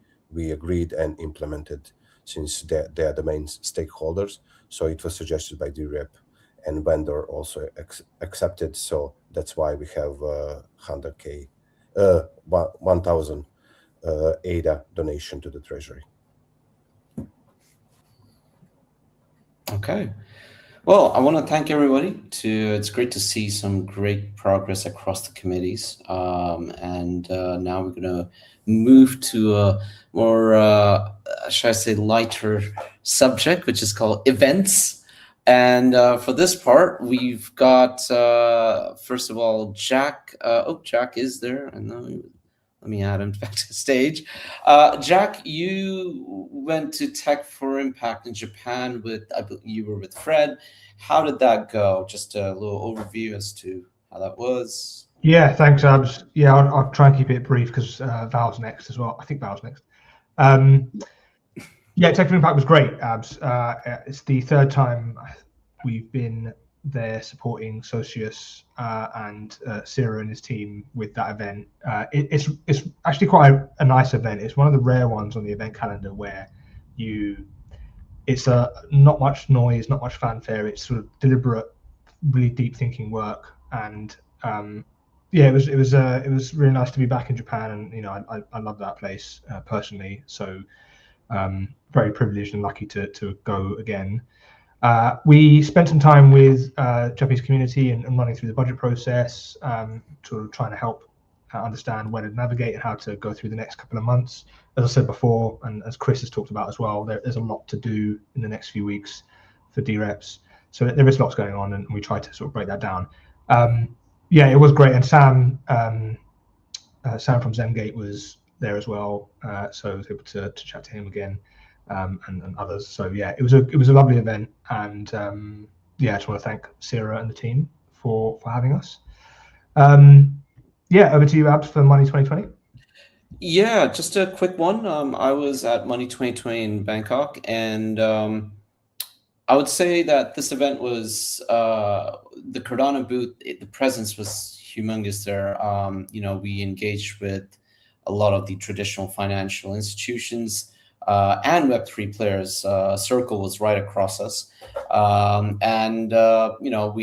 agreed and implemented, since they are the main stakeholders. So it was suggested by DREP, and vendor also accepted. So that's why we have 100K, 1,000 ADA donation to the treasury. Okay. Well, I want to thank everybody. It's great to see some great progress across the committees. And now we're going to move to a more, shall I say, lighter subject, which is called events. And for this part, we've got, first of all, Jack. Jack is there. I know. Let me add him back to the stage. Jack, you went to Tech for Impact in Japan you were with Fred. How did that go? Just a little overview as to how that was. Yeah, thanks, Abs. Yeah, I'll try and keep it brief because Val's next as well. I think Val's next. Yeah, Tech for Impact was great, Abs. It's the third time we've been there supporting Socius and Ciro and his team with that event. It's actually quite a nice event. It's one of the rare ones on the event calendar where it's not much noise, not much fanfare. It's sort of deliberate, really deep thinking work. And yeah, it was really nice to be back in Japan. And I love that place personally. So very privileged and lucky to go again. We spent some time with Japanese community and running through the budget process, sort of trying to help understand where to navigate and how to go through the next couple of months. As I said before, and as Chris has talked about as well, there's a lot to do in the next few weeks for DREPs. So there is lots going on, and we try to sort of break that down. Yeah, it was great. And Sam from Zengate was there as well, so I was able to chat to him again. And others. So yeah, it was a lovely event, and yeah, I just want to thank Ciro and the team for having us. Yeah, over to you, Abs, for Money 2020. Yeah, just a quick one. I was at Money 2020 in Bangkok, and I would say that this event was the Cardano booth. The presence was humongous there. We engaged with a lot of the traditional financial institutions. And Web3 players. Circle was right across us. We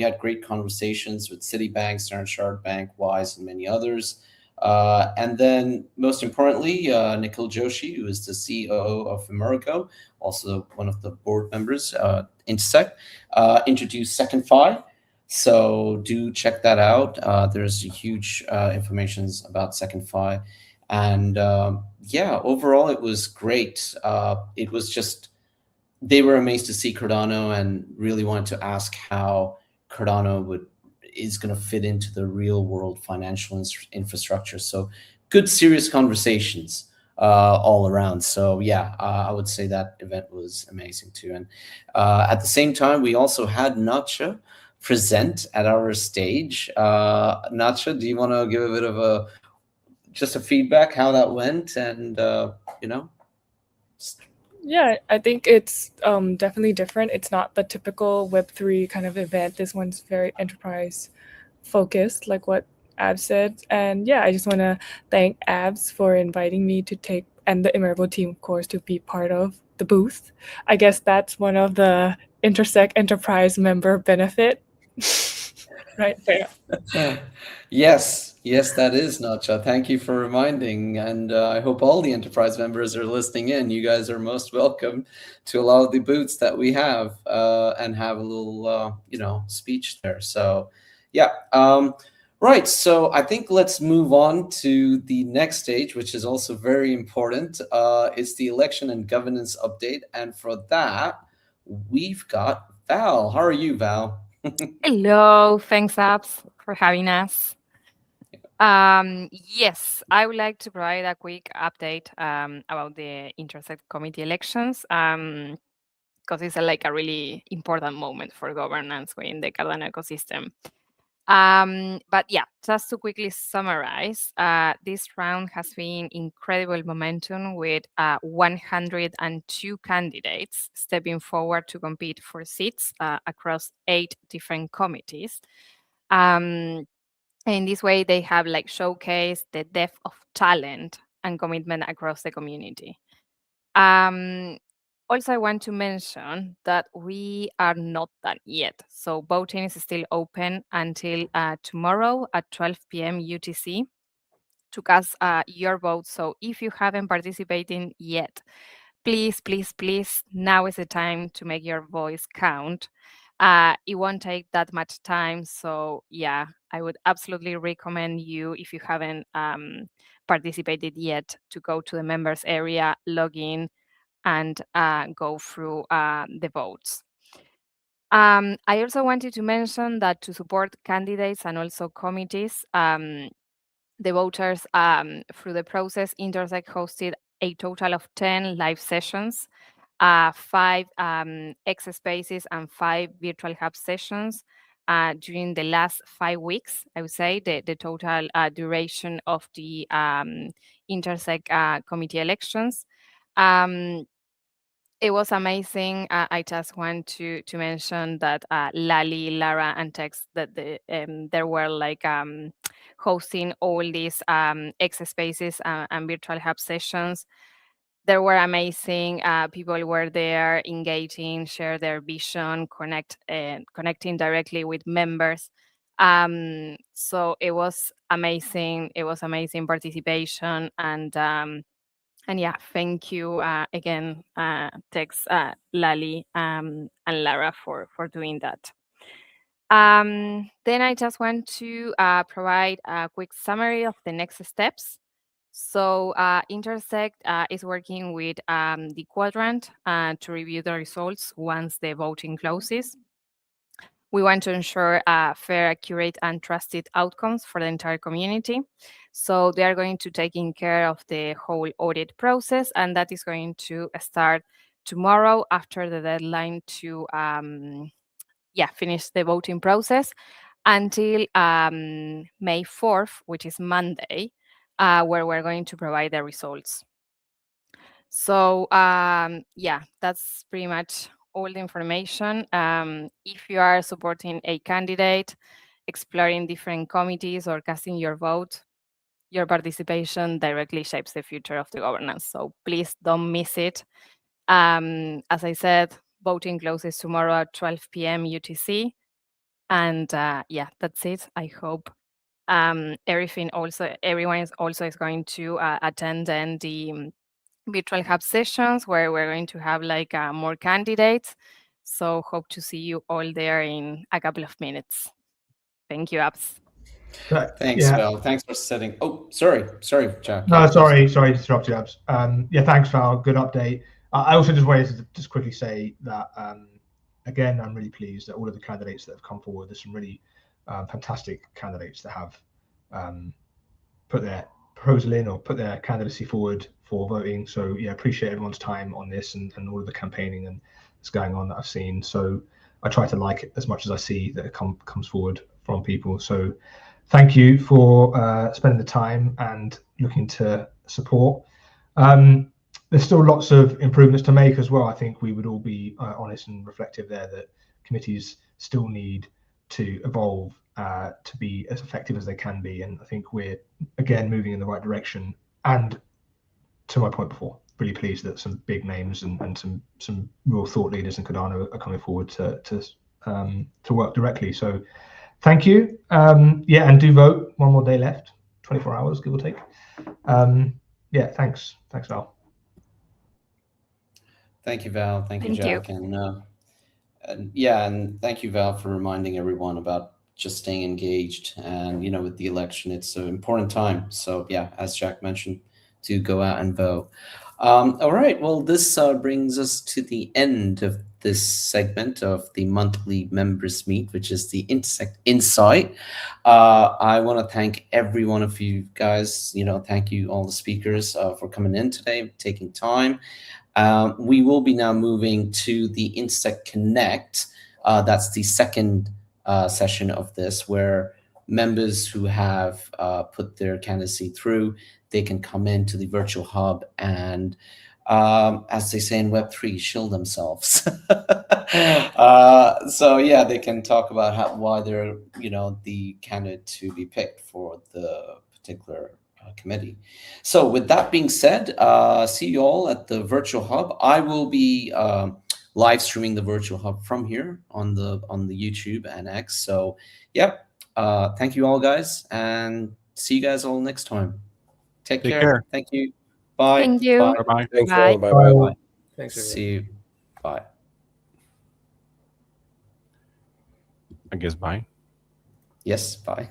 had great conversations with Citibank, Standard Chartered Bank, Wise, and many others. And then, most importantly, Nikhil Joshi, who is the CEO of Emergo, also one of the board members, Intersect, introduced SecondFi. So do check that out. There's huge information about SecondFi. And yeah, overall, it was great. It was just, they were amazed to see Cardano and really wanted to ask how Cardano is going to fit into the real world financial infrastructure. So good, serious conversations all around. So yeah, I would say that event was amazing too. And at the same time, we also had Nacho present at our stage. Nacho, do you want to give a bit of just a feedback how that went, and Yeah, I think it's definitely different. It's not the typical Web3 kind of event. This one's very enterprise focused, like what Abs said. And yeah, I just want to thank Abs for inviting me to take, and the Emergo team, of course, to be part of the booth. I guess that's one of the Intersect Enterprise member benefit right there. Yes. Yes, that is Nacha. Thank you for reminding, and I hope all the enterprise members are listening in. You guys are most welcome to a lot of the booths that we have and have a little, speech there. So, yeah. Right. So I think let's move on to the next stage, which is also very important. It's the election and governance update, and for that, we've got Val. How are you, Val? Hello, thanks, Abs, for having us. Yes, I would like to provide a quick update about the Intersect committee elections because it's a really important moment for governance within the Cardano ecosystem. But yeah, just to quickly summarize, this round has been incredible momentum with 102 candidates stepping forward to compete for seats across 8 different committees. In this way, they have showcased the depth of talent and commitment across the community. Also, I want to mention that we are not done yet. So voting is still open until tomorrow at 12 p.m. UTC to cast your vote. So if you haven't participated yet, please, please, please, now is the time to make your voice count. It won't take that much time. So yeah, I would absolutely recommend you, if you haven't participated yet, to go to the members area, log in, and go through the votes. I also wanted to mention that to support candidates and also committees, the voters through the process, Intersect hosted a total of 10 live sessions, 5 X spaces, and 5 virtual hub sessions during the last 5 weeks. I would say the total duration of the Intersect committee elections. It was amazing. I just want to mention that Lali, Lara, and Tex, that there were hosting all these X spaces and virtual hub sessions. They were amazing. People were there engaging, share their vision, connecting directly with members. So it was amazing. It was amazing participation, and yeah, thank you again, Tex, Lali, and Lara for doing that. Then I just want to provide a quick summary of the next steps. So Intersect is working with the Quadrant to review the results once the voting closes. We want to ensure fair, accurate, and trusted outcomes for the entire community. So they are going to take care of the whole audit process, and that is going to start tomorrow after the deadline to finish the voting process until May 4th, which is Monday, where we're going to provide the results. So that's pretty much all the information. If you are supporting a candidate, exploring different committees, or casting your vote, your participation directly shapes the future of the governance. So please don't miss it. As I said, voting closes tomorrow at 12 p.m. UTC. And that's it. I hope everyone is going to attend then the virtual hub sessions where we're going to have more candidates. So hope to see you all there in a couple of minutes. Thank you, Abs. Thanks, Val. Thanks for setting. Oh, sorry, Jack. No, sorry to interrupt you, Abs. Thanks, Val. Good update. I also just wanted to just quickly say that again, I'm really pleased that all of the candidates that have come forward, there's some really fantastic candidates that have put their proposal in or put their candidacy forward for voting. So appreciate everyone's time on this and all of the campaigning and that's going on that I've seen. So I try to like it as much as I see that it comes forward from people. So thank you for spending the time and looking to support. There's still lots of improvements to make as well. I think we would all be honest and reflective there that committees still need to evolve to be as effective as they can be. And I think we're, again, moving in the right direction. And to my point before, really pleased that some big names and some real thought leaders in Cardano are coming forward to work directly. So Thank you. Yeah, and do vote. One more day left. 24 hours, give or take. Yeah, thanks. Thanks, Val. Thank you, Val. Thank you, Thank you. Jack. And yeah, and thank you, Val, for reminding everyone about just staying engaged. And, you know, with the election, it's an important time. So yeah, as Jack mentioned, to go out and vote. All right, well, this brings us to the end of this segment of the monthly members meet, which is the Intersect Insight. I want to thank every one of you guys. You know, thank you all the speakers for coming in today, taking time. We will be now moving to the Intersect Connect. That's the second session of this, where members who have put their candidacy through, they can come into the virtual hub and, as they say in Web3, shill themselves. So yeah, they can talk about why they're, you know, the candidate to be picked for the particular committee. So with that being said, see you all at the virtual hub. I will be live streaming the virtual hub from here on the YouTube and X. So yep, thank you all, guys, and see you guys all next time. Take care. Thank you. Bye. Thank you. Bye. Bye-bye. Thanks, Bye. all. Bye-bye. Bye. Thanks, everyone. See you. Bye. I guess bye. Yes, bye.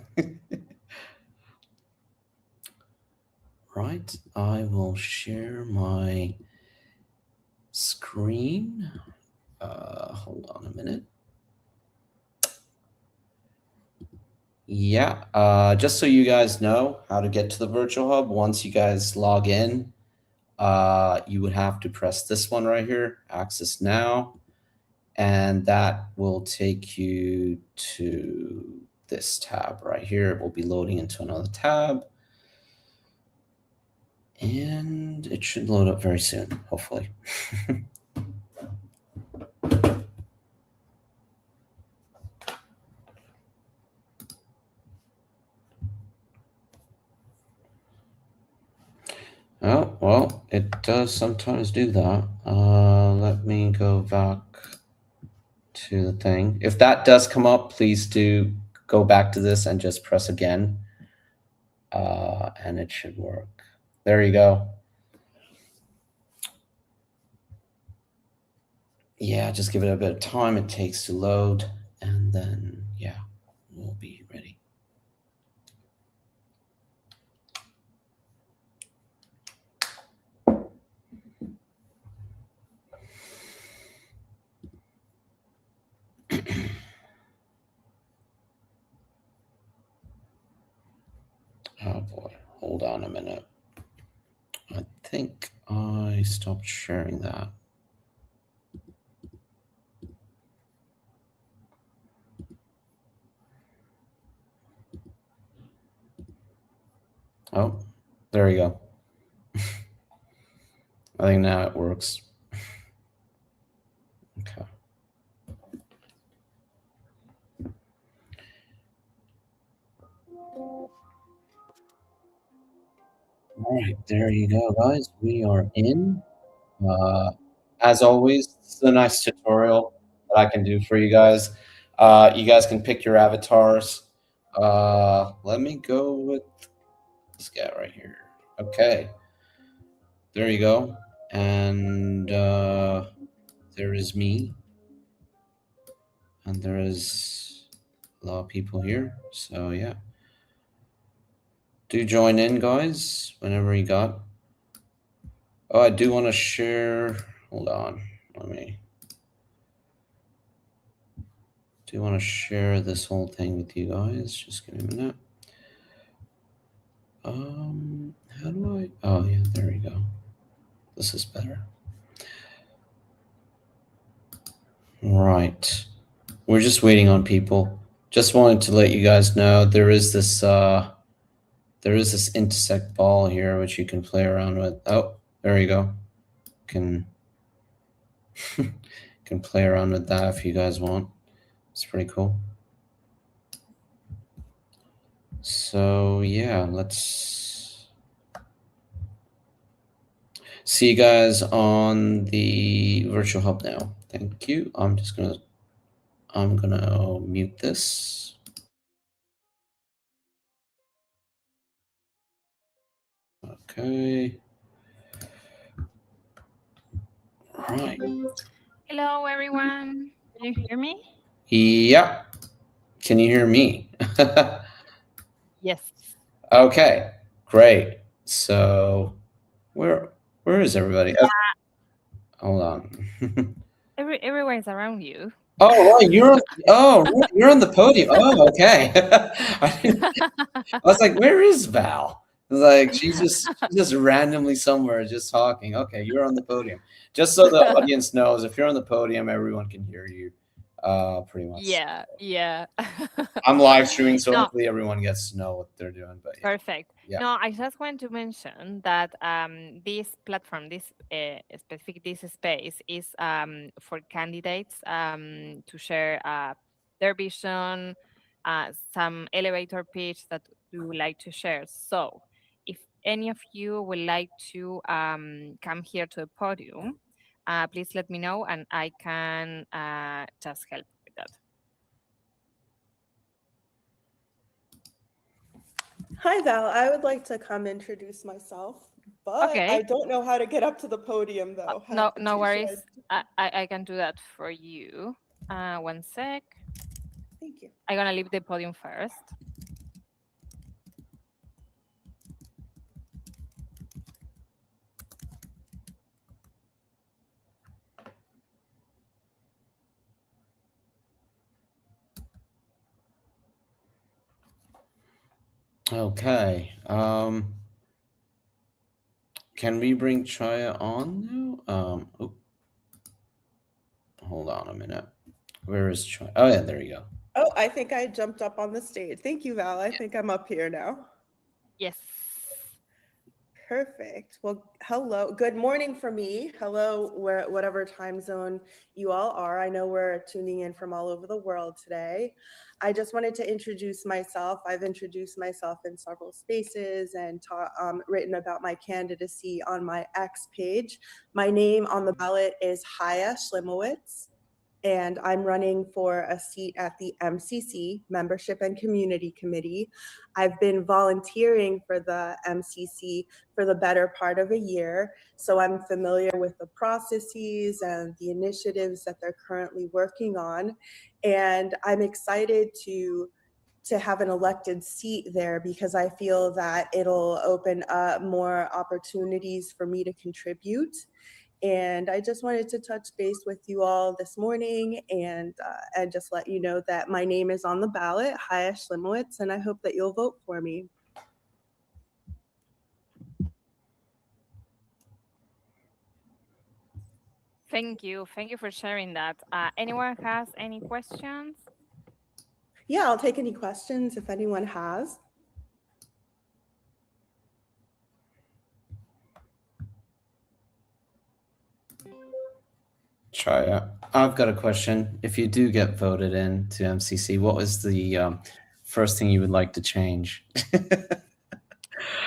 Right, I will share my screen. Hold on a minute. Yeah, just so you guys know how to get to the virtual hub, once you guys log in, you would have to press this one right here, Access Now, and that will take you to this tab right here. It will be loading into another tab. And it should load up very soon, hopefully. Oh, well, it does sometimes do that. Let me go back to the thing. If that does come up, please do go back to this and just press again. And it should work. There you go. Yeah, just give it a bit of time it takes to load, and then, yeah, we'll be ready. Oh boy, hold on a minute. I think I stopped sharing that. Oh, there you go. I think now it works. Okay. All right, there you go, guys. We are in. As always, it's a nice tutorial that I can do for you guys. You guys can pick your avatars. Let me go with this guy right here. Okay. There you go. And there is me. And there is a lot of people here. So, yeah. Do join in, guys, whenever you got. Oh, I do want to share. Hold on. Do want to share this whole thing with you guys. Just give me a minute. How do I? Oh, yeah, there we go. This is better. Right. We're just waiting on people. Just wanted to let you guys know there is this Intersect ball here which you can play around with. Oh, there you go. Can play around with that if you guys want. It's pretty cool. So yeah, let's see you guys on the virtual hub now. Thank you. I'm gonna mute this. Okay. Right. Hello, everyone. Can you hear me? Yeah. Can you hear me? Yes. Okay, great. So where is everybody? Oh, hold on. Everyone is around you. Oh, right, you're on the podium. Oh, okay. I was like, where is Val? I was like, she's just randomly somewhere just talking. Okay, you're on the podium. Just so the audience knows, if you're on the podium, everyone can hear you. Pretty much. Yeah. I'm live streaming, so No. hopefully everyone gets to know what they're doing. But yeah. Perfect. Yeah. No, I just want to mention that this platform, this space is for candidates to share their vision, some elevator pitch that you would like to share. So if any of you would like to come here to the podium, please let me know and I can just help with that. Hi, Val. I would like to come introduce myself, but Okay. I don't know how to get up to the podium, though. No worries. I can do that for you. 1 sec. Thank you. I'm gonna leave the podium first. Okay. Can we bring Chaya on now? Hold on a minute. Where is Chaya? Oh yeah, there you go. Oh, I think I jumped up on the stage. Thank you, Val. I think I'm up here now. Yes. Perfect. Well, hello. Good morning for me. Hello, whatever time zone you all are. I know we're tuning in from all over the world today. I just wanted to introduce myself. I've introduced myself in several spaces and written about my candidacy on my X page. My name on the ballot is Chaya Shlimowitz, and I'm running for a seat at the MCC, Membership and Community Committee. I've been volunteering for the MCC for the better part of a year, so I'm familiar with the processes and the initiatives that they're currently working on. And I'm excited to have an elected seat there because I feel that it'll open up more opportunities for me to contribute. And I just wanted to touch base with you all this morning and just let you know that my name is on the ballot, Chaya Shlimowitz, and I hope that you'll vote for me. Thank you. Thank you for sharing that. Anyone has any questions? Yeah, I'll take any questions if anyone has. Chaya, I've got a question. If you do get voted in to MCC, what is the first thing you would like to change?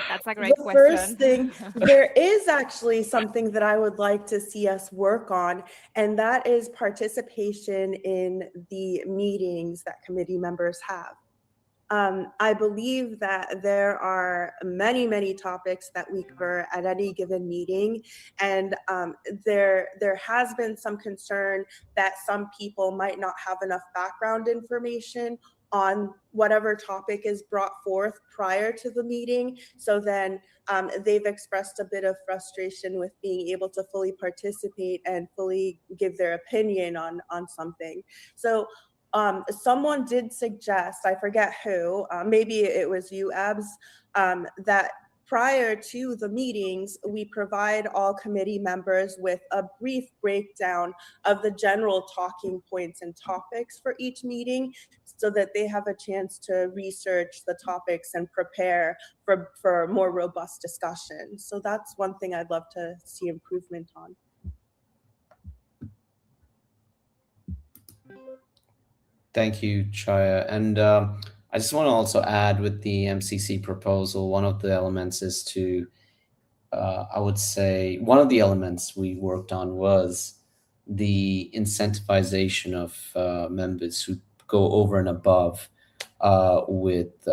That's a great question. First thing, there is actually something that I would like to see us work on, and that is participation in the meetings that committee members have. I believe that there are many, many topics that we cover at any given meeting, and there has been some concern that some people might not have enough background information on whatever topic is brought forth prior to the meeting. So then they've expressed a bit of frustration with being able to fully participate and fully give their opinion on something. So someone did suggest, I forget who, maybe it was you, Abs, that prior to the meetings, we provide all committee members with a brief breakdown of the general talking points and topics for each meeting so that they have a chance to research the topics and prepare for more robust discussion. So that's one thing I'd love to see improvement on. Thank you, Chaya. And I just want to also add with the MCC proposal, one of the elements is to, I would say, one of the elements we worked on was the incentivization of members who go over and above with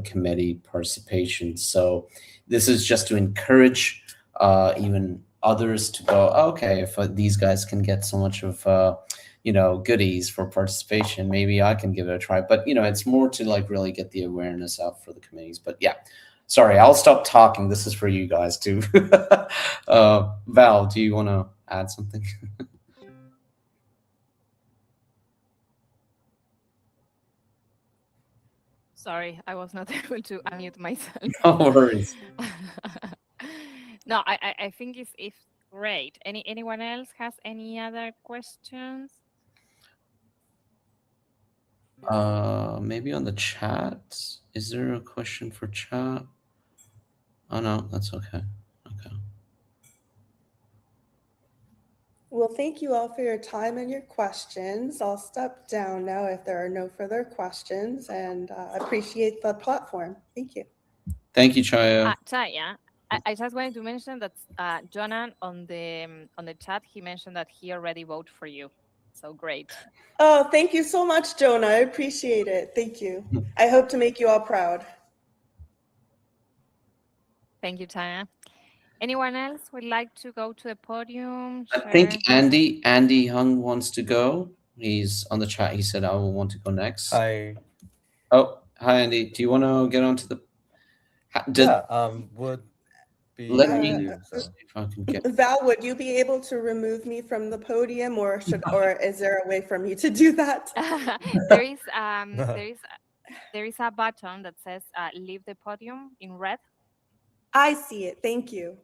committee participation. So this is just to encourage even others to go, okay, if these guys can get so much of goodies for participation, maybe I can give it a try. But it's more to like really get the awareness out for the committees. But yeah, sorry, I'll stop talking. This is for you guys too. Val, do you want to add something? Sorry, I was not able to unmute myself. No worries. No, I think it's great. Anyone else has any other questions? Maybe on the chat. Is there a question for chat? Oh no, that's okay. Okay. Well, thank you all for your time and your questions. I'll step down now if there are no further questions, and appreciate the platform. Thank you. Thank you, Chaya. Chaya, I just wanted to mention that Jonan on the chat, he mentioned that he already voted for you. So great. Oh, thank you so much, Jonah. I appreciate it. Thank you. I hope to make you all proud. Thank you, Chaya. Anyone else would like to go to the podium? I think Andy Hung wants to go. He's on the chat. He said, I will want to go next. Hi. Oh, hi, Andy. Do you want to get onto the... Would be Let happy me to, so. see if I can get... Val, would you be able to remove me from the podium, or is there a way for me to do that? there is a button that says leave the podium in red. I see it. Thank you.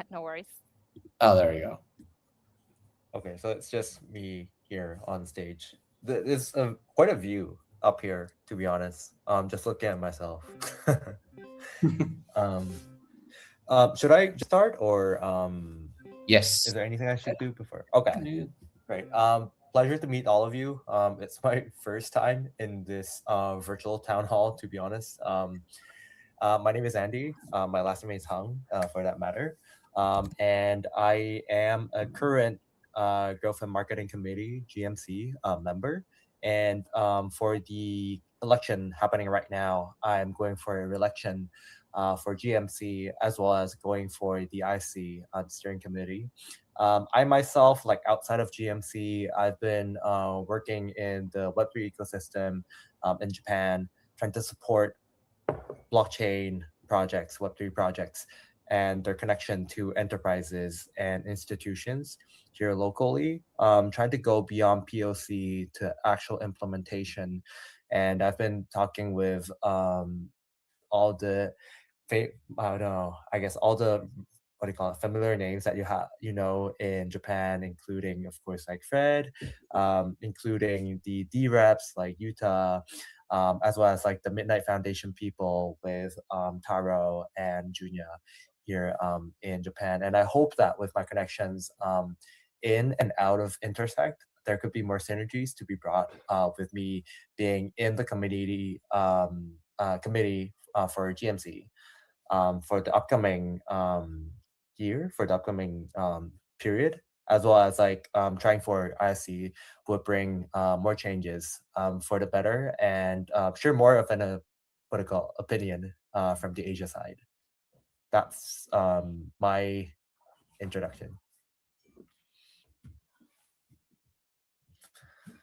No worries. Oh, there you go. Okay, so it's just me here on stage. There's quite a view up here, to be honest. Just looking at myself. Should I start, or yes? Is there anything I should do before? Okay, great. Pleasure to meet all of you. It's my first time in this virtual town hall, to be honest. My name is Andy. My last name is Hung, for that matter. And I am a current Growth and Marketing Committee, GMC, member. And for the election happening right now, I'm going for a re-election for GMC, as well as going for the IC, the steering committee. I myself, like outside of GMC, I've been working in the Web3 ecosystem in Japan, trying to support blockchain projects, Web3 projects, and their connection to enterprises and institutions here locally, trying to go beyond POC to actual implementation. And I've been talking with all the, all the, familiar names that you know in Japan, including, of course, like Fred, including the D-Reps like Yuta, as well as like the Midnight Foundation people with Taro and Junya here in Japan. And I hope that with my connections in and out of Intersect, there could be more synergies to be brought with me being in the committee for GMC for the upcoming year, for the upcoming period, as well as like trying for ISC would bring more changes for the better, and share more of an political opinion from the Asia side. That's my introduction.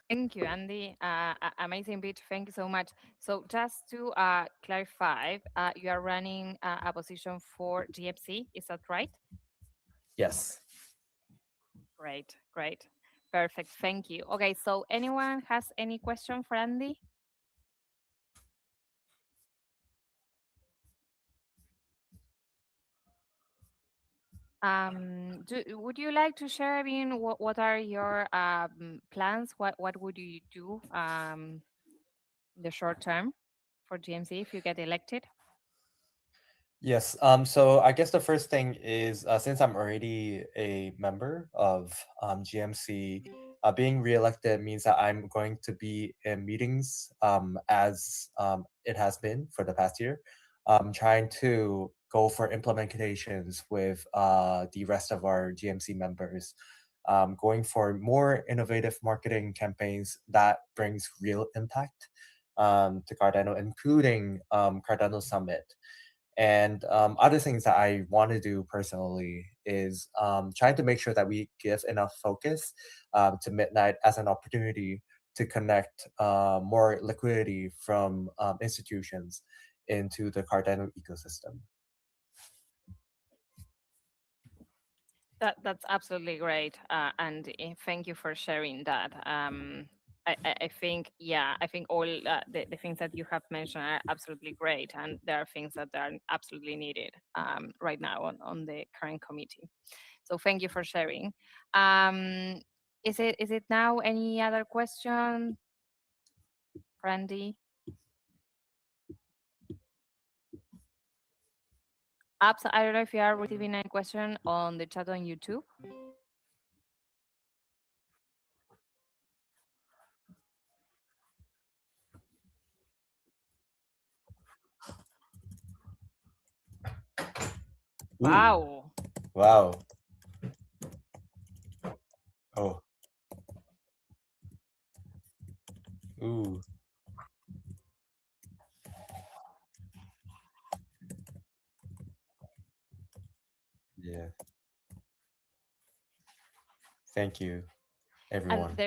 Thank you, Andy. Amazing bit. Thank you so much. So just to clarify, you are running a position for GMC. Is that right? Yes. Great, great. Perfect. Thank you. Okay, so anyone has any question for Andy? Would you like to share, what are your plans? What would you do in the short term for GMC if you get elected? Yes. So I guess the first thing is, since I'm already a member of GMC, being reelected means that I'm going to be in meetings as it has been for the past year, trying to go for implementations with the rest of our GMC members, going for more innovative marketing campaigns that brings real impact to Cardano, including Cardano Summit. And other things that I want to do personally is trying to make sure that we give enough focus to Midnight as an opportunity to connect more liquidity from institutions into the Cardano ecosystem. That's absolutely great, and thank you for sharing that. I think, yeah, I think all the things that you have mentioned are absolutely great, and there are things that are absolutely needed right now on the current committee. So thank you for sharing. Is it now any other question, Randy? I don't know if you are receiving any question on the chat on YouTube. Wow. Wow. Oh. Ooh. Yeah. Thank you, everyone. And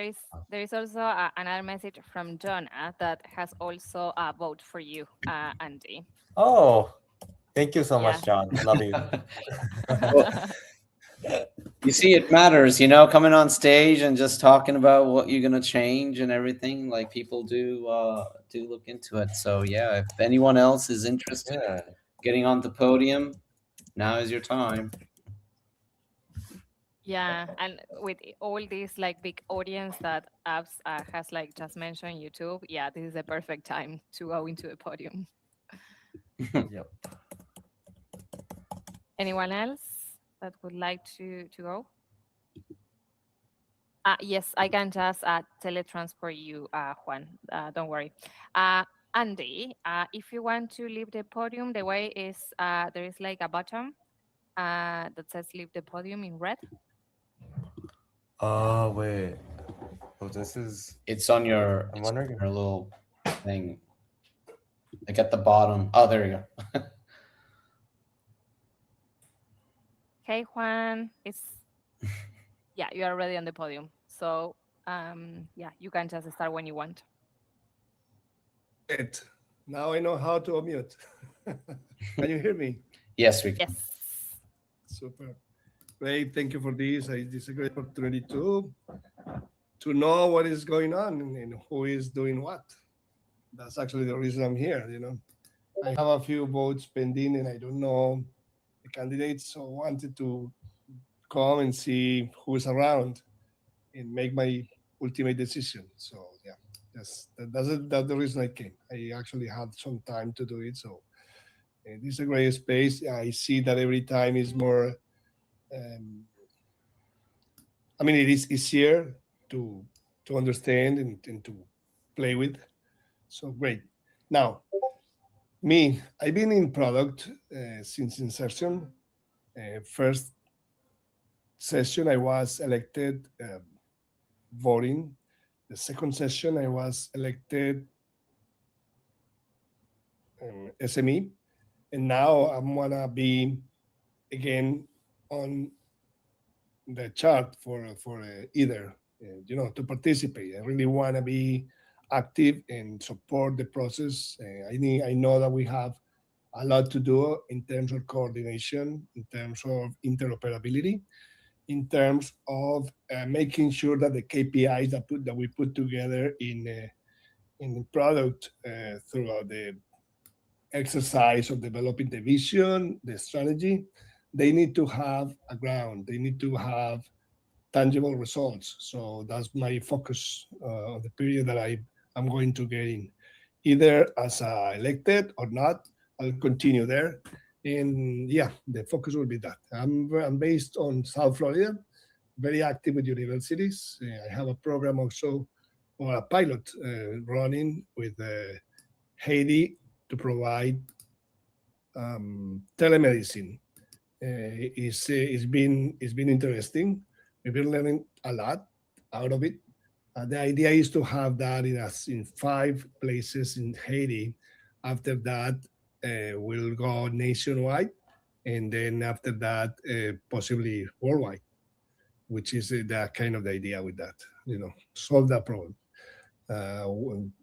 there is also another message from Jonah that has also a vote for you, Andy. Oh, thank you so much, John. Love you. You see, it matters, you know, coming on stage and just talking about what you're gonna change and everything. Like, people do look into it. So yeah, if anyone else is interested in getting on the podium, now is your time. Yeah, and with all this like big audience that Abs has like just mentioned YouTube, yeah, this is the perfect time to go into the podium. Yep. Anyone else that would like to go? Yes, I can just teletransport you, Juan. Don't worry. Andy, if you want to leave the podium, the way is there is like a button that says leave the podium in red. Oh, wait. Oh, this is... It's on your, I'm wondering. your little thing. Like at the bottom. Oh, there you go. Okay, Juan, yeah, you are already on the podium. So yeah, you can just start when you want. It. Now I know how to unmute. Can you hear me? Yes, we can. Yes. Super. Great. Thank you for this. This is a great opportunity to know what is going on and who is doing what. That's actually the reason I'm here. You know, I have a few votes pending and I don't know the candidates, so I wanted to come and see who is around and make my ultimate decision. So yeah, that's the reason I came. I actually had some time to do it. So this is a great space. I see that every time is more. I mean, it is easier to understand and to play with. So great. Now, me, I've been in product since insertion. First session, I was elected voting. The second session, I was elected SME. And now I'm gonna be again on the chart for either, you know, to participate. I really want to be active and support the process. I know that we have a lot to do in terms of coordination, in terms of interoperability, in terms of making sure that the KPIs that we put together in the product throughout the exercise of developing the vision, the strategy, they need to have a ground. They need to have tangible results. So that's my focus on the period that I'm going to get in. Either as elected or not, I'll continue there. And yeah, the focus will be that. I'm based on South Florida, very active with universities. I have a program also, or a pilot running with Haiti to provide telemedicine. It's been interesting. We've been learning a lot out of it. The idea is to have that in 5 places in Haiti. After that, we'll go nationwide, and then after that, possibly worldwide, which is the kind of the idea with that. Solve that problem,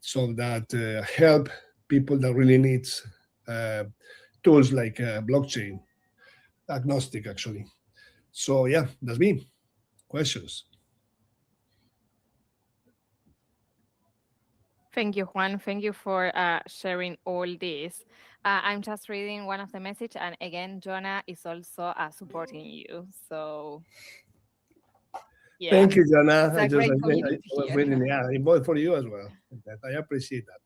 solve that, help people that really needs tools like blockchain, agnostic actually. So yeah, that's me. Questions? Thank you, Juan. Thank you for sharing all this. I'm just reading one of the message, and again, Jonah is also supporting you. So, yeah. Thank you, Jonah. It's a great community here. I vote for you as well. I appreciate that.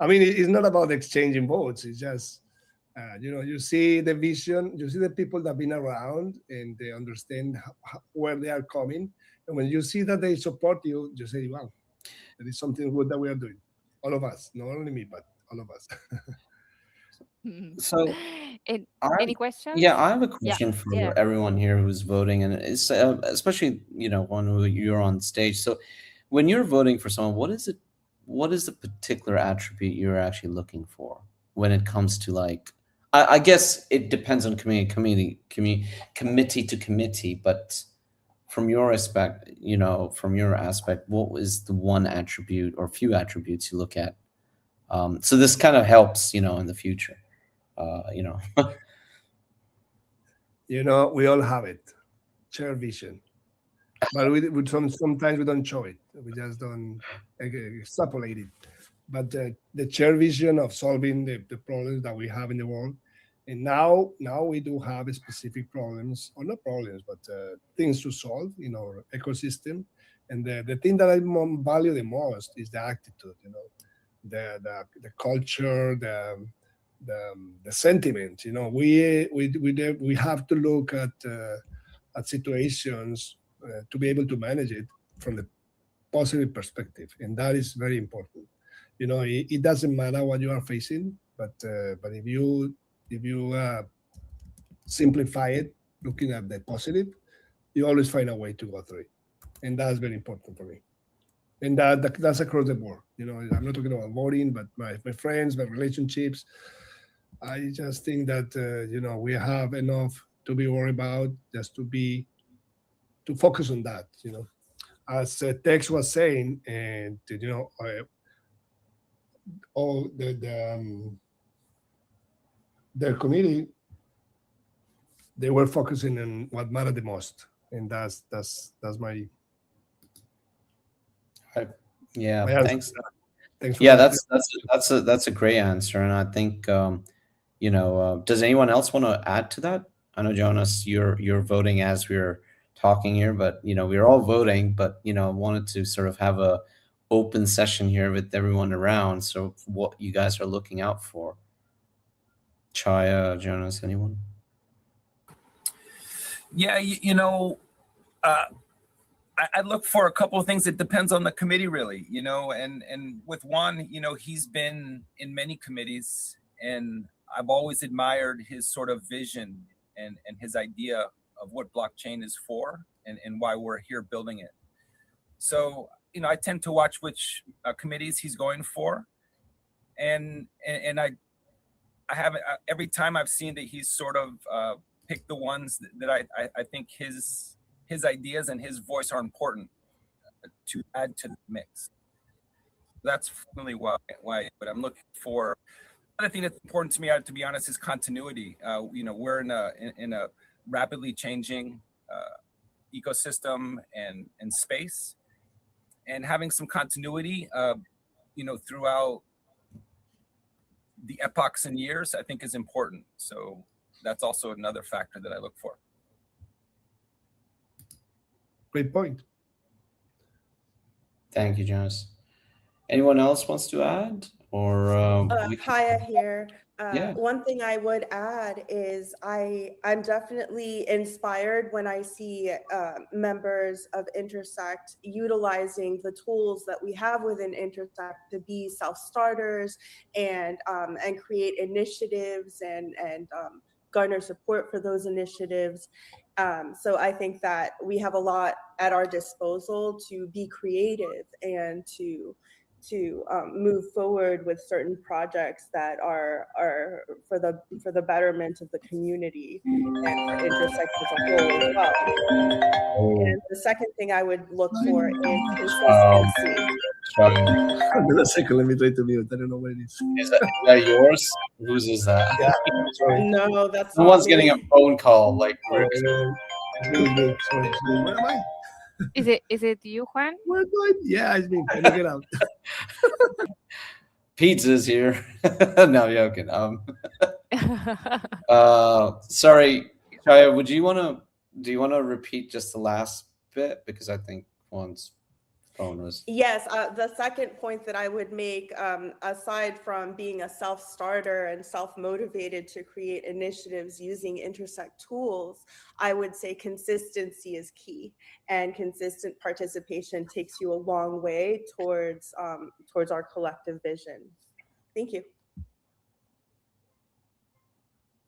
I mean, it's not about exchanging votes. It's just, you see the vision, you see the people that have been around, and they understand where they are coming. And when you see that they support you, you say, wow, there is something good that we are doing. All of us, not only me, but all of us. So, any questions? Yeah, I have a question for everyone here who's voting, and it's especially one who you're on stage. So, when you're voting for someone, what is the particular attribute you're actually looking for when it comes to like? I guess it depends on committee to committee, but from your aspect, what is the one attribute or few attributes you look at? So this kind of helps, in the future. We all have it, shared vision, but sometimes we don't show it. We just don't extrapolate it. But the shared vision of solving the problems that we have in the world, and now we do have specific problems, or not problems, but things to solve in our ecosystem. And the thing that I value the most is the attitude, the culture, the sentiment. We have to look at situations to be able to manage it from the positive perspective, and that is very important. It doesn't matter what you are facing, but if you simplify it, looking at the positive, you always find a way to go through it, and that's very important for me. And that's across the board. I'm not talking about voting, but my friends, my relationships. I just think that we have enough to be worried about, just to focus on that. As Tex was saying, and all their committee, they were focusing on what mattered the most, and that's my. Yeah, my thanks. Thanks for Yeah, that. that's a great answer, and I think does anyone else want to add to that? I know, Jonas, you're voting as we're talking here, but we're all voting, but wanted to sort of have a open session here with everyone around. So what you guys are looking out for? Chaya, Jonas, anyone? Yeah, I look for a couple of things. It depends on the committee, really, and with Juan, he's been in many committees, and I've always admired his sort of vision and his idea of what blockchain is for and why we're here building it. So, I tend to watch which committees he's going for. And I haven't, every time I've seen that he's sort of picked the ones that I think his ideas and his voice are important to add to the mix. That's really why what I'm looking for. Another thing that's important to me, to be honest, is continuity. We're in a rapidly changing ecosystem and space, and having some continuity, throughout the epochs and years, I think is important. So that's also another factor that I look for. Great point. Thank you, Jonas. Anyone else wants to add? Or Kaya here. Yeah. One thing I would add is I'm definitely inspired when I see members of Intersect utilizing the tools that we have within Intersect to be self-starters and create initiatives and garner support for those initiatives. So I think that we have a lot at our disposal to be creative and to move forward with certain projects that are for the betterment of the community and for Intersect as a whole as well. And the second thing I would look for is consistency. Hold on a second, let me try to mute. I don't know what it is. Is that yours? Whose is that? Yeah, sorry. No, that's Someone's not getting a me. phone call. Like, Sorry. Where am I? Is it you, Juan? Where am I? Yeah, it's me. Let me get out. Pizza's here. No, joking. Sorry, Chaya, do you want to repeat just the last bit? Because I think Juan's phone was. Yes, the second point that I would make, aside from being a self-starter and self-motivated to create initiatives using Intersect tools, I would say consistency is key, and consistent participation takes you a long way towards our collective vision. Thank you.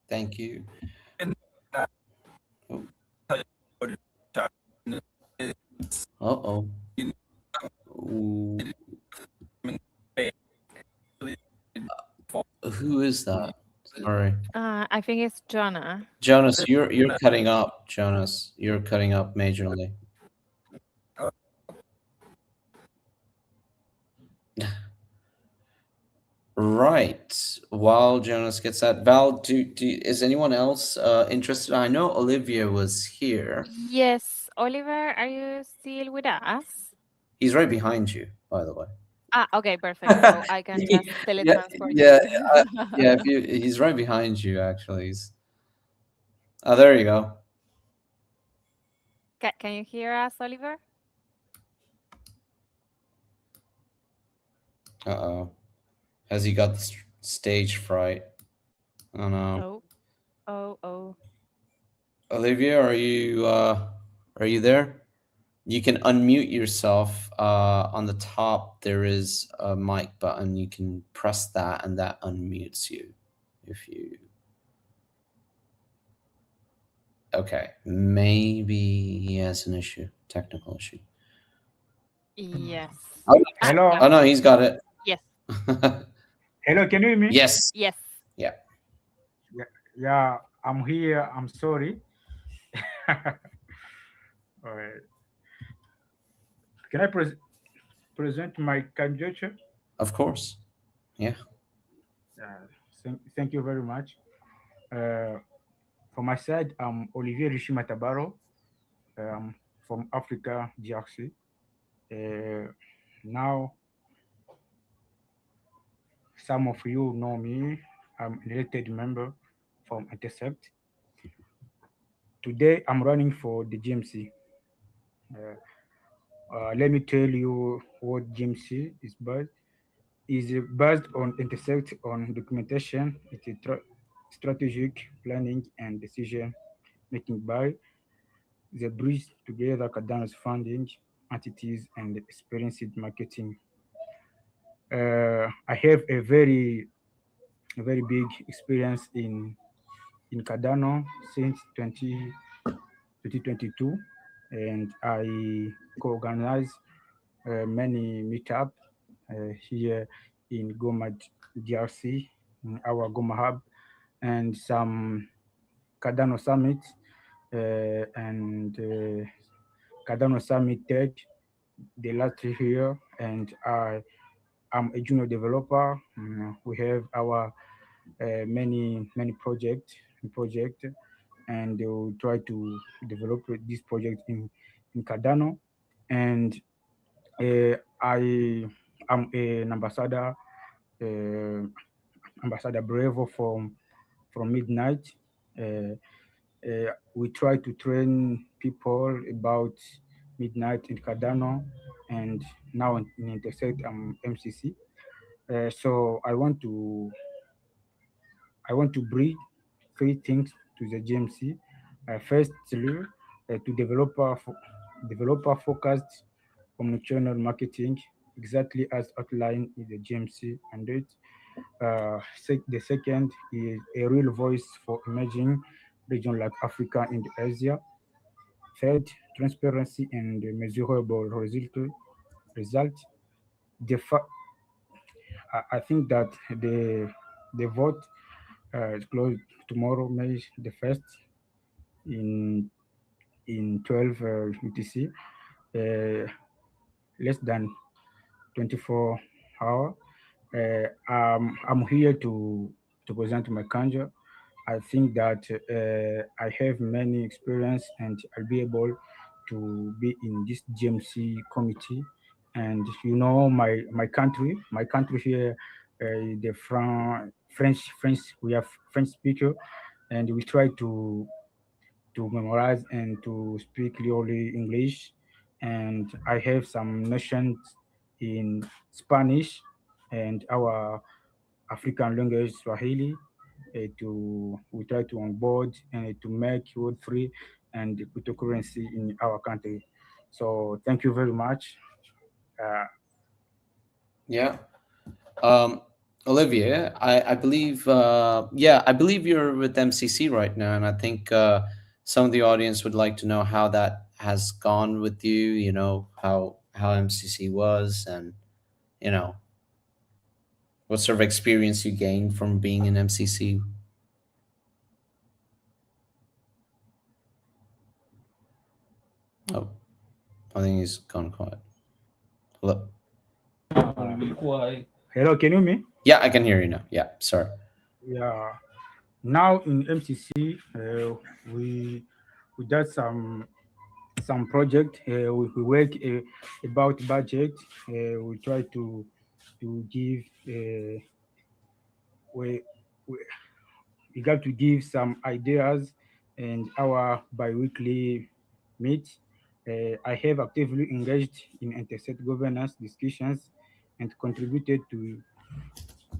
Thank you. Uh-oh. Ooh. Who is that? Sorry. I think it's Jonah. Jonas, you're cutting up. Jonas, you're cutting up majorly. Right. While Jonas gets that, Val, is anyone else interested? I know Olivia was here. Yes, Oliver, are you still with us? He's right behind you, by the way. Okay, perfect. So I can just teletransport Yeah, you. yeah. He's right behind you, actually. Oh, there you go. Can you hear us, Oliver? Uh-oh. Has he got the stage fright? Oh no. Oh. Olivia, are you there? You can unmute yourself. On the top, there is a mic button. You can press that, and that unmutes you. If you. Okay, maybe he has an issue, technical issue. Yes. Hello. Oh no, he's got it. Yes. Hello, can you hear me? Yes. Yes. Yeah. Yeah, I'm here. I'm sorry. All right. Can I present my candidature? Of course. Yeah. Thank you very much. From my side, I'm Olivier Rishimatabaro. From Africa, DRC. Now, some of you know me. I'm an elected member from Intersect. Today, I'm running for the GMC. Let me tell you what GMC is based. Is based on Intersect on documentation. It's a strategic planning and decision making by the bridge together Cardano's funding entities and experienced marketing. I have a very big experience in Cardano since 2022, and I co-organize many meetup here in Goma DRC, in our Goma hub, and some Cardano Summit and Cardano Summit Tech the last year, and I'm a junior developer. We have our many projects, and they will try to develop this project in Cardano. And I am an ambassador, Ambassador Brevo from Midnight. We try to train people about Midnight in Cardano, and now in Intersect MCC. So I want to bring 3 things to the GMC. Firstly, to developer-focused omnichannel marketing, exactly as outlined in the GMC mandate. The second is a real voice for emerging regions like Africa and Asia. Third, transparency and measurable result. I think that the vote is closed tomorrow, May the 1st, in 12 UTC, less than 24 hours. I'm here to present my country. I think that I have many experience and I'll be able to be in this GMC committee. And my country here, the French, we have French speaker, and we try to memorize and to speak clearly English. And I have some notions in Spanish and our African language, Swahili. We try to onboard and to make Web3 and cryptocurrency in our country. So thank you very much. Yeah. Olivier, I believe, I believe you're with MCC right now, and I think some of the audience would like to know how that has gone with you, how MCC was, and, what sort of experience you gained from being in MCC. Oh, I think he's gone quiet. Hello? Hello, can you hear me? Yeah, I can hear you now. Yeah, sorry. Yeah. Now in MCC, we did some project. We work about budget. We try to give we got to give some ideas in our bi-weekly meet. I have actively engaged in intersect governance discussions and contributed to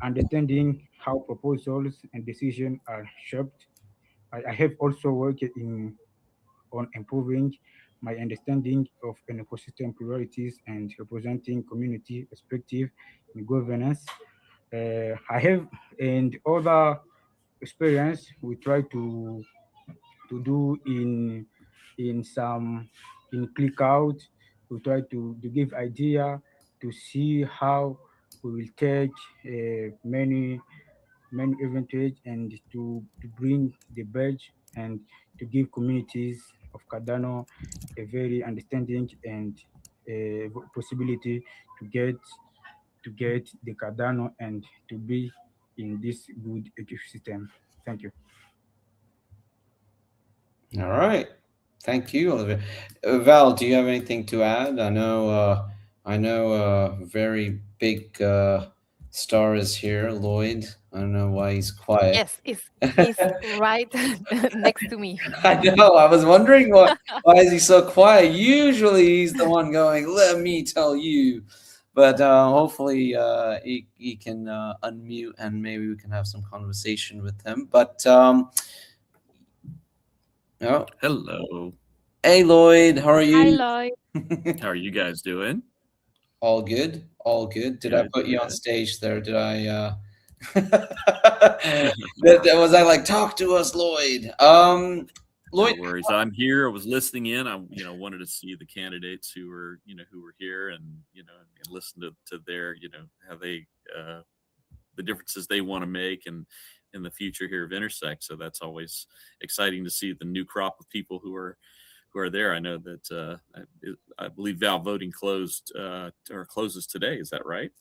understanding how proposals and decisions are shaped. I have also worked on improving my understanding of an ecosystem priorities and representing community perspective in governance. I have and other experience we try to do in click out. We try to give idea to see how we will take many advantage and to bring the badge and to give communities of Cardano a very understanding and possibility to get the Cardano and to be in this good ecosystem. Thank you. All right. Thank you, Olivier. Val, do you have anything to add? I know a very big star is here, Lloyd. I don't know why he's quiet. Yes, he's right next to me. I know. I was wondering why is he so quiet? Usually he's the one going, "Let me tell you," but hopefully he can unmute and maybe we can have some conversation with him. But oh, hello. Hey, Lloyd. How are you? Hi, Lloyd. How are you guys doing? All good. All good. Did I put you on stage there? Did I? Was I like, talk to us, Lloyd? Lloyd, no worries. I'm here. I was listening in. I wanted to see the candidates who were here and and listen to their how they the differences they want to make and in the future here of Intersect. So that's always exciting to see the new crop of people who are there. I know that I believe Val voting closed or closes today. Is that right?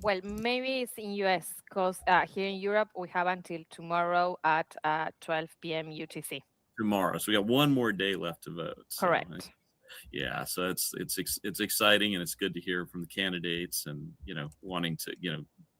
Well, maybe it's in US because here in Europe we have until tomorrow at 12 p.m. UTC. Tomorrow, so we got one more day left to vote. Correct. So, yeah, so it's exciting and it's good to hear from the candidates and wanting to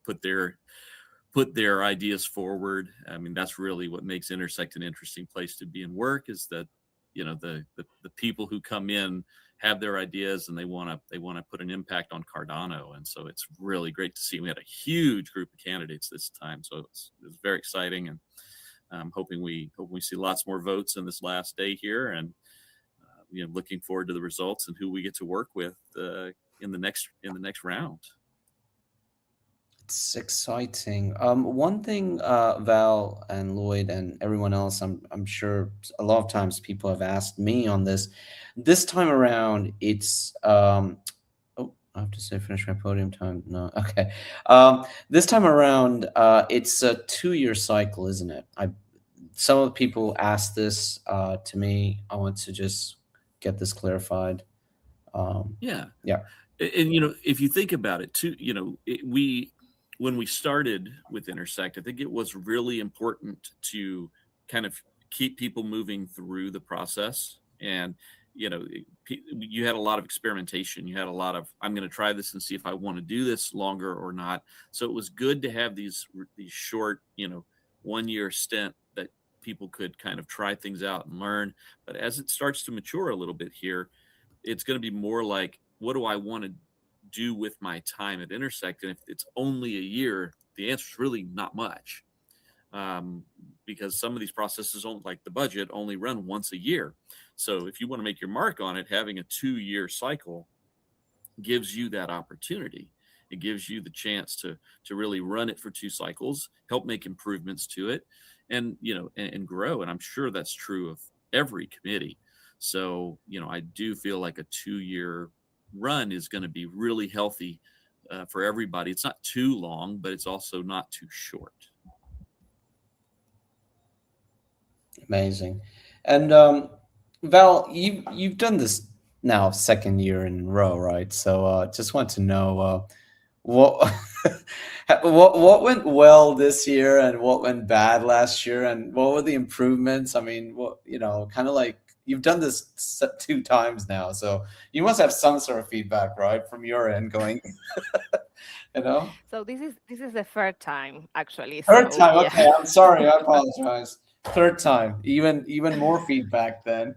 put their ideas forward. I mean, that's really what makes Intersect an interesting place to be and work is that the people who come in have their ideas and they want to put an impact on Cardano, and so it's really great to see. We had a huge group of candidates this time, so it's very exciting, and I'm hoping we see lots more votes in this last day here, and looking forward to the results and who we get to work with in the next round. It's exciting. One thing, Val and Lloyd and everyone else, I'm sure a lot of times people have asked me on this. This time around, it's oh, I have to say finish my podium time. No, okay. This time around, it's a 2-year cycle, isn't it? Some of the people asked this to me. I want to just get this clarified. Yeah. Yeah. And if you think about it too, when we started with Intersect, I think it was really important to kind of keep people moving through the process. And, you had a lot of experimentation. You had a lot of, I'm going to try this and see if I want to do this longer or not. So it was good to have these short, 1-year stint that people could kind of try things out and learn. But as it starts to mature a little bit here, it's going to be more like, what do I want to do with my time at Intersect? And if it's only a year, the answer is really not much, because some of these processes, like the budget, only run once a year. So if you want to make your mark on it, having a 2-year cycle gives you that opportunity. It gives you the chance to really run it for 2 cycles, help make improvements to it, and and grow. And I'm sure that's true of every committee. So I do feel like a 2-year run is going to be really healthy for everybody. It's not too long, but it's also not too short. Amazing. And Val, you've done this now 2nd year in a row, right? So just want to know what what went well this year and what went bad last year, and what were the improvements? I mean, kind of like you've done this 2 times now, so you must have some sort of feedback, right, from your end going. So this is the 3rd time actually. 3rd So, time. yeah. Okay, I'm sorry. I apologize. 3rd time. Even more feedback then.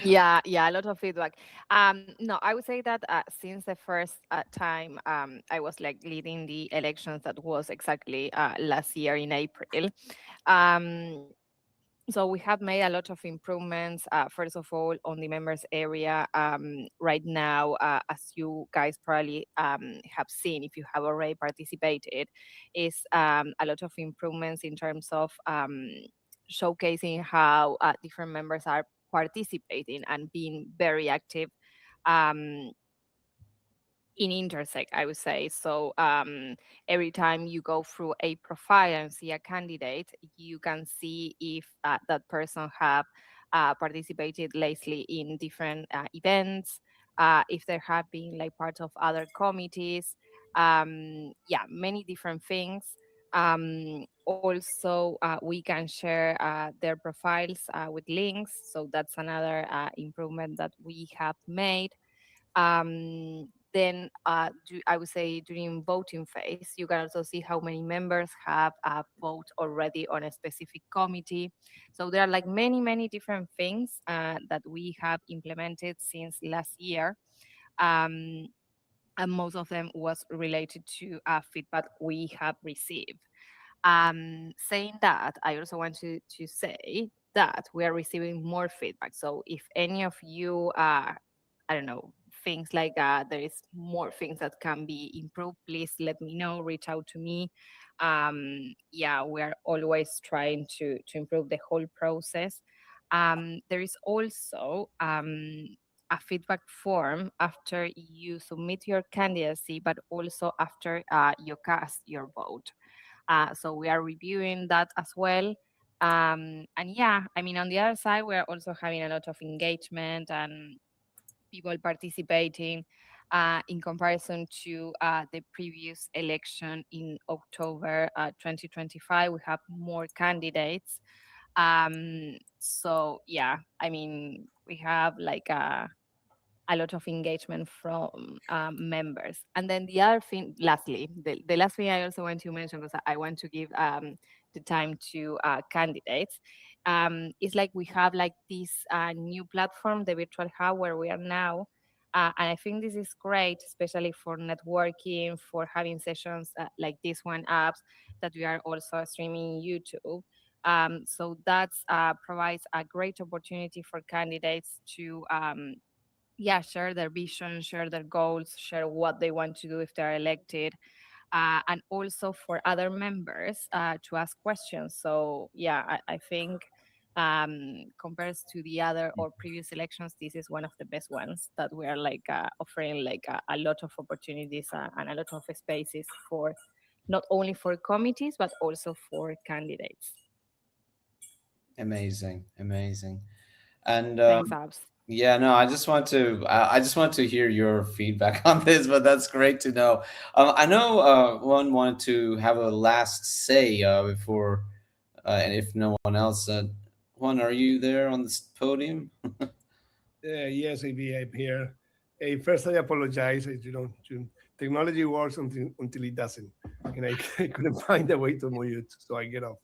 Yeah, a lot of feedback. No, I would say that since the first time I was like leading the elections, that was exactly last year in April. So we have made a lot of improvements. First of all, on the members area, right now, as you guys probably have seen, if you have already participated, is a lot of improvements in terms of showcasing how different members are participating and being very active in Intersect, I would say. So every time you go through a profile and see a candidate, you can see if that person have participated lately in different events, if there have been like part of other committees, many different things. Also, we can share their profiles with links. So that's another improvement that we have made. Then I would say during voting phase, you can also see how many members have voted already on a specific committee. So there are like many different things that we have implemented since last year. And most of them was related to feedback we have received. Saying that, I also want to say that we are receiving more feedback. So if any of you, I don't know, things like there is more things that can be improved, please let me know, reach out to me. We are always trying to improve the whole process. There is also a feedback form after you submit your candidacy, but also after you cast your vote. So we are reviewing that as well. And I mean, on the other side, we're also having a lot of engagement and people participating in comparison to the previous election in October 2025. We have more candidates. So yeah, I mean, we have like a lot of engagement from members. And then the other thing, lastly, the last thing I also want to mention, because I want to give the time to candidates, is like we have like this new platform, the Virtual Hub, where we are now. And I think this is great, especially for networking, for having sessions like this one apps that we are also streaming YouTube. So that provides a great opportunity for candidates to share their vision, share their goals, share what they want to do if they're elected, and also for other members to ask questions. So yeah, I think compared to the other or previous elections, this is one of the best ones that we are like offering like a lot of opportunities and a lot of spaces for not only for committees but also for candidates. Amazing, amazing. And Thanks, Abs. yeah, no, I just want to hear your feedback on this, but that's great to know. I know Juan wanted to have a last say before, and if no one else, Juan, are you there on this podium? Yes, AB, I'm here. First, I apologize. Technology works until it doesn't, and I couldn't find a way to mute, so I get off.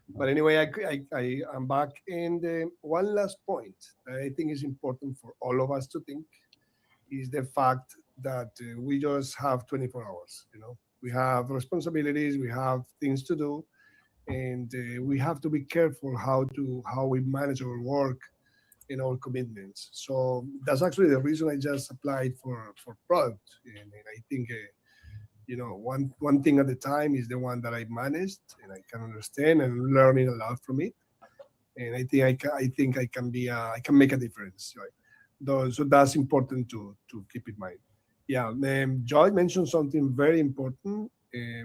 But anyway, I am back. And one last point that I think is important for all of us to think is the fact that we just have 24 hours. We have responsibilities, we have things to do, and we have to be careful how we manage our work and our commitments. So that's actually the reason I just applied for product. And I think one thing at a time is the one that I managed, and I can understand and I'm learning a lot from it. And I think I can make a difference, right? So that's important to keep in mind. Yeah, Joy mentioned something very important,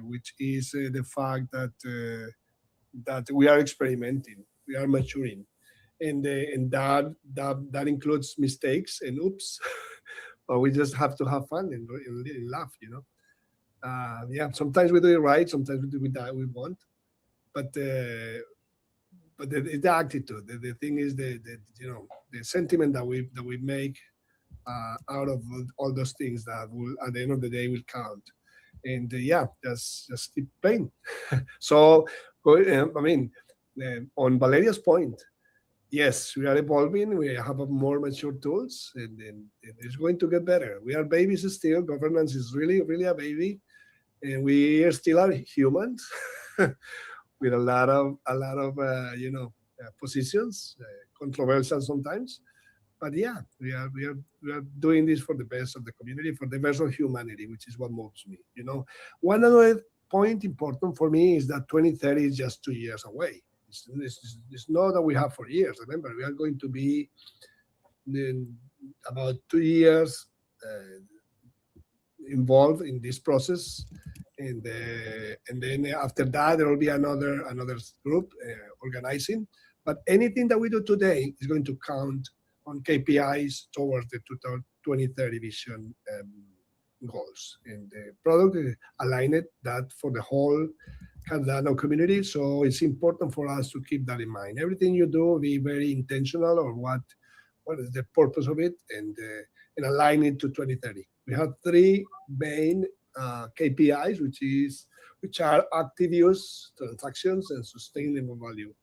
which is the fact that we are experimenting, we are maturing, and that includes mistakes and oops, but we just have to have fun and laugh, Yeah, sometimes we do it right, sometimes we do it we won't, but the attitude, the thing is the sentiment that we make out of all those things that will at the end of the day will count. And yeah, just keep playing. So on Valeria's point, yes, we are evolving, we have more mature tools, and it's going to get better. We are babies still. Governance is really a baby, and we are still humans with a lot of positions, controversial sometimes. But yeah, we are doing this for the best of the community, for the best of humanity, which is what moves me. One other point important for me is that 2030 is just 2 years away. It's not that we have 4 years. Remember, we are going to be in about 2 years involved in this process, and then after that there will be another group organizing. But anything that we do today is going to count on KPIs towards the 2030 vision goals, and the product aligned that for the whole Cardano community. So it's important for us to keep that in mind. Everything you do, be very intentional on what is the purpose of it, and align it to 2030. We have 3 main KPIs, which are active use, transactions, and sustainable value.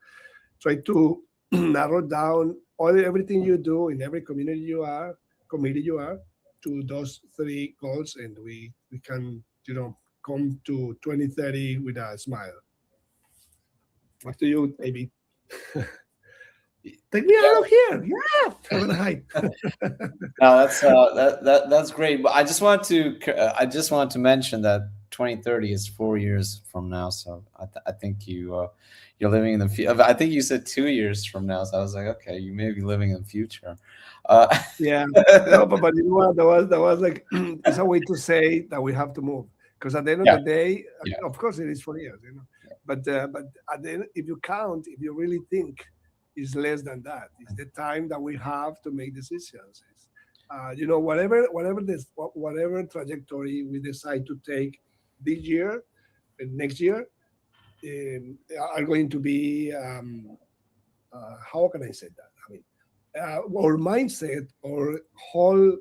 Try to narrow down everything you do in every community you are to those 3 goals, and we can come to 2030 with a smile. Back to you, AB. Take me out of here. Yeah. No, that's great. But I just want to mention that 2030 is 4 years from now. So I think you're living in the future. I think you said 2 years from now. So I was like, okay, you may be living in the future. Yeah. No, but you know what? That was like it's a way to say that we have to move. Because at the end of the day, of course, it is 4 years, But at the end, if you really think, it's less than that. It's the time that we have to make decisions. Whatever trajectory we decide to take this year and next year are going to be. How can I say that? I mean, our mindset, our whole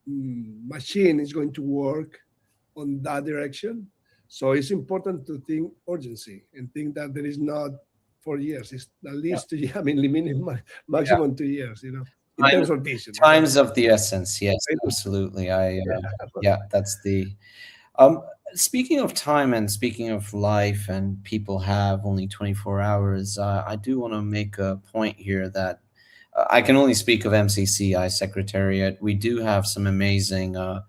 machine is going to work on that direction. So it's important to think urgency and think that there is not 4 years. It's at least 2 years. I mean, maximum 2 years. In terms of vision. Times of the essence. Yes, absolutely. That's the. Speaking of time and speaking of life, and people have only 24 hours. I do want to make a point here that I can only speak of MCCI Secretariat. We do have some amazing, shall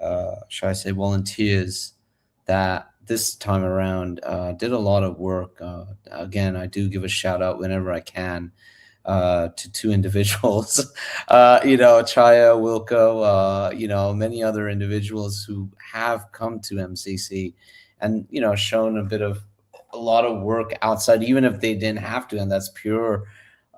I say, volunteers that this time around did a lot of work. Again, I do give a shout out whenever I can to two individuals, Chaya, Wilco, many other individuals who have come to MCC and, shown a lot of work outside, even if they didn't have to. And that's pure,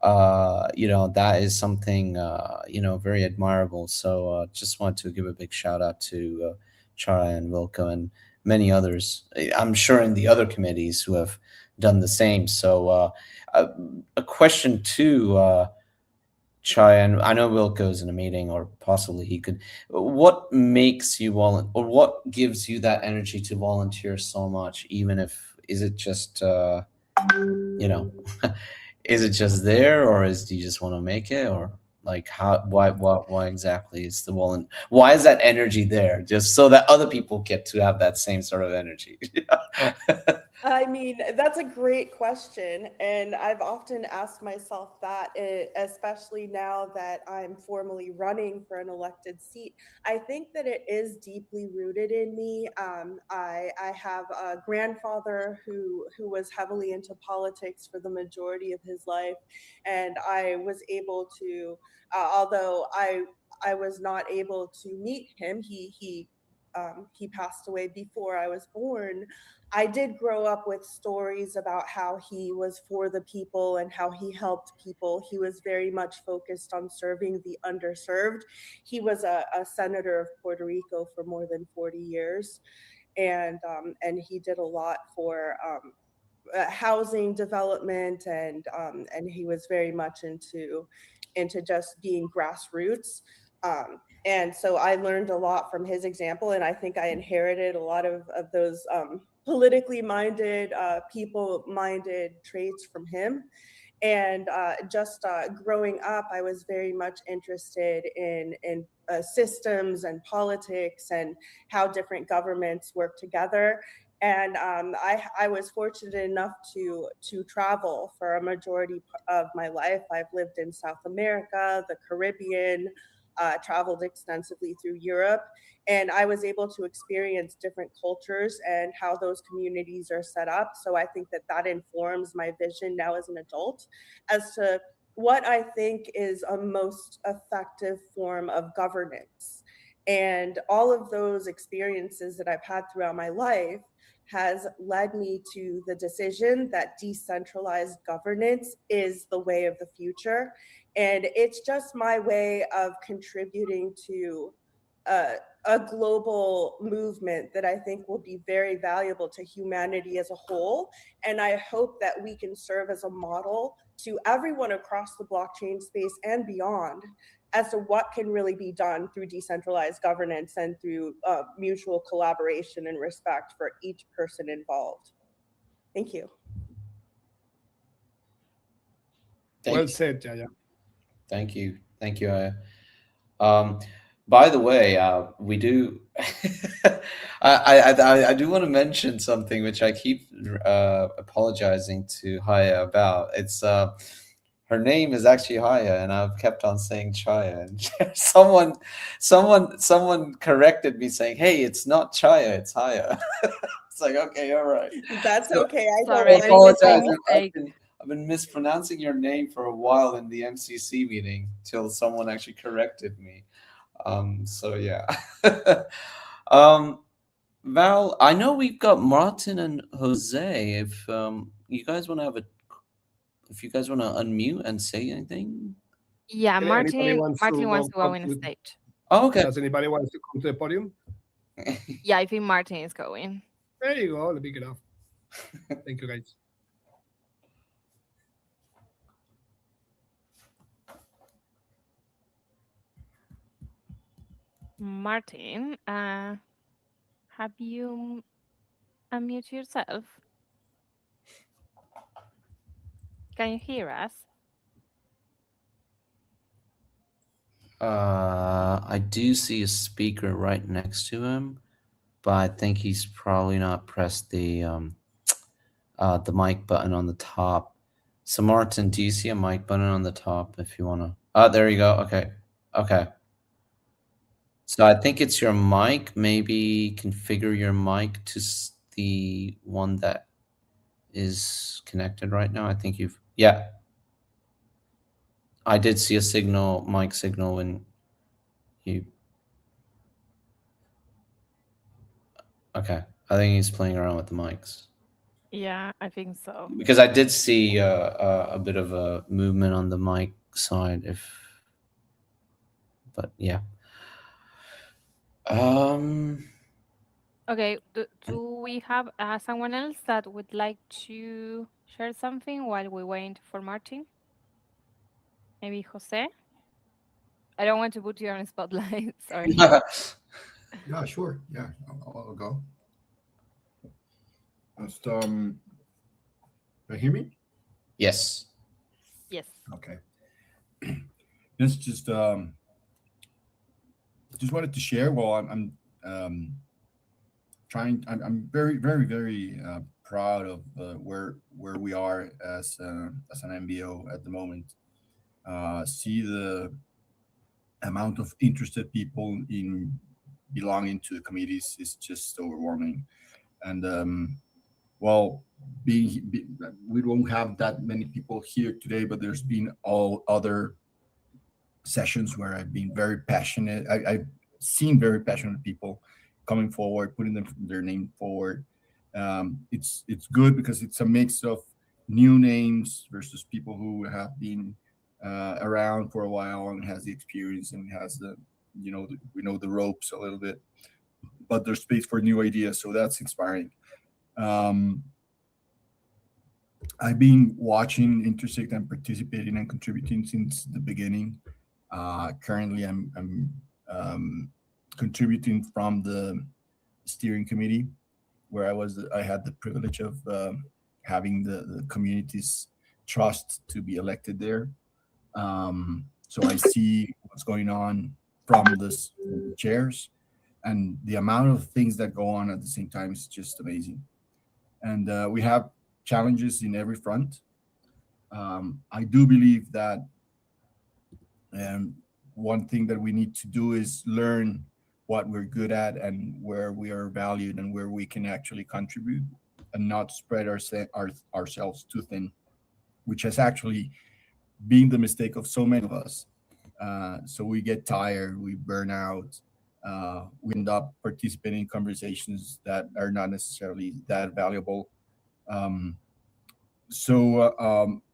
that is something, very admirable. So just want to give a big shout out to Chaya and Wilco and many others. I'm sure in the other committees who have done the same. So a question to Chaya, and I know Wilco's in a meeting, or possibly he could. What makes you or what gives you that energy to volunteer so much? Even if is it just is it just there, or do you just want to make it, or like why exactly is the why is that energy there? Just so that other people get to have that same sort of energy. I mean, that's a great question. And I've often asked myself that, especially now that I'm formally running for an elected seat. I think that it is deeply rooted in me. I have a grandfather who was heavily into politics for the majority of his life. And I was able to, although I was not able to meet him, he passed away before I was born. I did grow up with stories about how he was for the people and how he helped people. He was very much focused on serving the underserved. He was a senator of Puerto Rico for more than 40 years. And he did a lot for housing development, and he was very much into just being grassroots. And so I learned a lot from his example, and I think I inherited a lot of those politically minded, people-minded traits from him. And just growing up, I was very much interested in systems and politics and how different governments work together. And I was fortunate enough to travel for a majority of my life. I've lived in South America, the Caribbean, traveled extensively through Europe, and I was able to experience different cultures and how those communities are set up. So I think that informs my vision now as an adult as to what I think is a most effective form of governance. And all of those experiences that I've had throughout my life has led me to the decision that decentralized governance is the way of the future. And it's just my way of contributing to a global movement that I think will be very valuable to humanity as a whole. And I hope that we can serve as a model to everyone across the blockchain space and beyond as to what can really be done through decentralized governance and through mutual collaboration and respect for each person involved. Thank you. Well said, Jaya. Thank you. Thank you, Aya. By the way, we do. I do want to mention something which I keep apologizing to Haya about. It's her name is actually Haya, and I've kept on saying Chaya. And someone corrected me saying, "Hey, it's not Chaya, it's Haya." It's like, okay, all right. That's okay. I apologize. I've been mispronouncing your name for a while in the MCC meeting till someone actually corrected me. So yeah. Val, I know we've got Martin and Jose. If you guys want to unmute and say anything. Yeah, Martin wants to go on stage. Oh, okay. Does anybody want to come to the podium? Yeah, I think Martin is going. There you go. Let me get off. Thank you, guys. Martin, have you unmuted yourself? Can you hear us? I do see a speaker right next to him, but I think he's probably not pressed the mic button on the top. So Martin, do you see a mic button on the top if you want to? Oh, there you go. Okay. Okay. So I think it's your mic. Maybe configure your mic to the one that is connected right now. I think you've, yeah. I did see a signal, mic signal when you, okay. I think he's playing around with the mics. Yeah, I think so. Because I did see a bit of a movement on the mic side, but yeah. Okay, do we have someone else that would like to share something while we wait for Martin? Maybe Jose? I don't want to put you on a spotlight, sorry. Yeah, sure. Yeah, I'll go. Just, can you hear me? Yes. Yes. Okay. Just wanted to share. Well, I'm trying. I'm very proud of where we are as an MBO at the moment. See the amount of interested people in belonging to the committees is just overwhelming, and well, we don't have that many people here today, but there's been all other sessions where I've been very passionate. I've seen very passionate people coming forward, putting their name forward. It's good because it's a mix of new names versus people who have been around for a while and has the experience and has the, we know the ropes a little bit, but there's space for new ideas. So that's inspiring. I've been watching Intersect and participating and contributing since the beginning. Currently, I'm contributing from the steering committee, where I had the privilege of having the community's trust to be elected there. So I see what's going on from the chairs, and the amount of things that go on at the same time is just amazing. And we have challenges in every front. I do believe that one thing that we need to do is learn what we're good at and where we are valued and where we can actually contribute, and not spread ourselves too thin, which has actually been the mistake of so many of us. So we get tired, we burn out, we end up participating in conversations that are not necessarily that valuable. So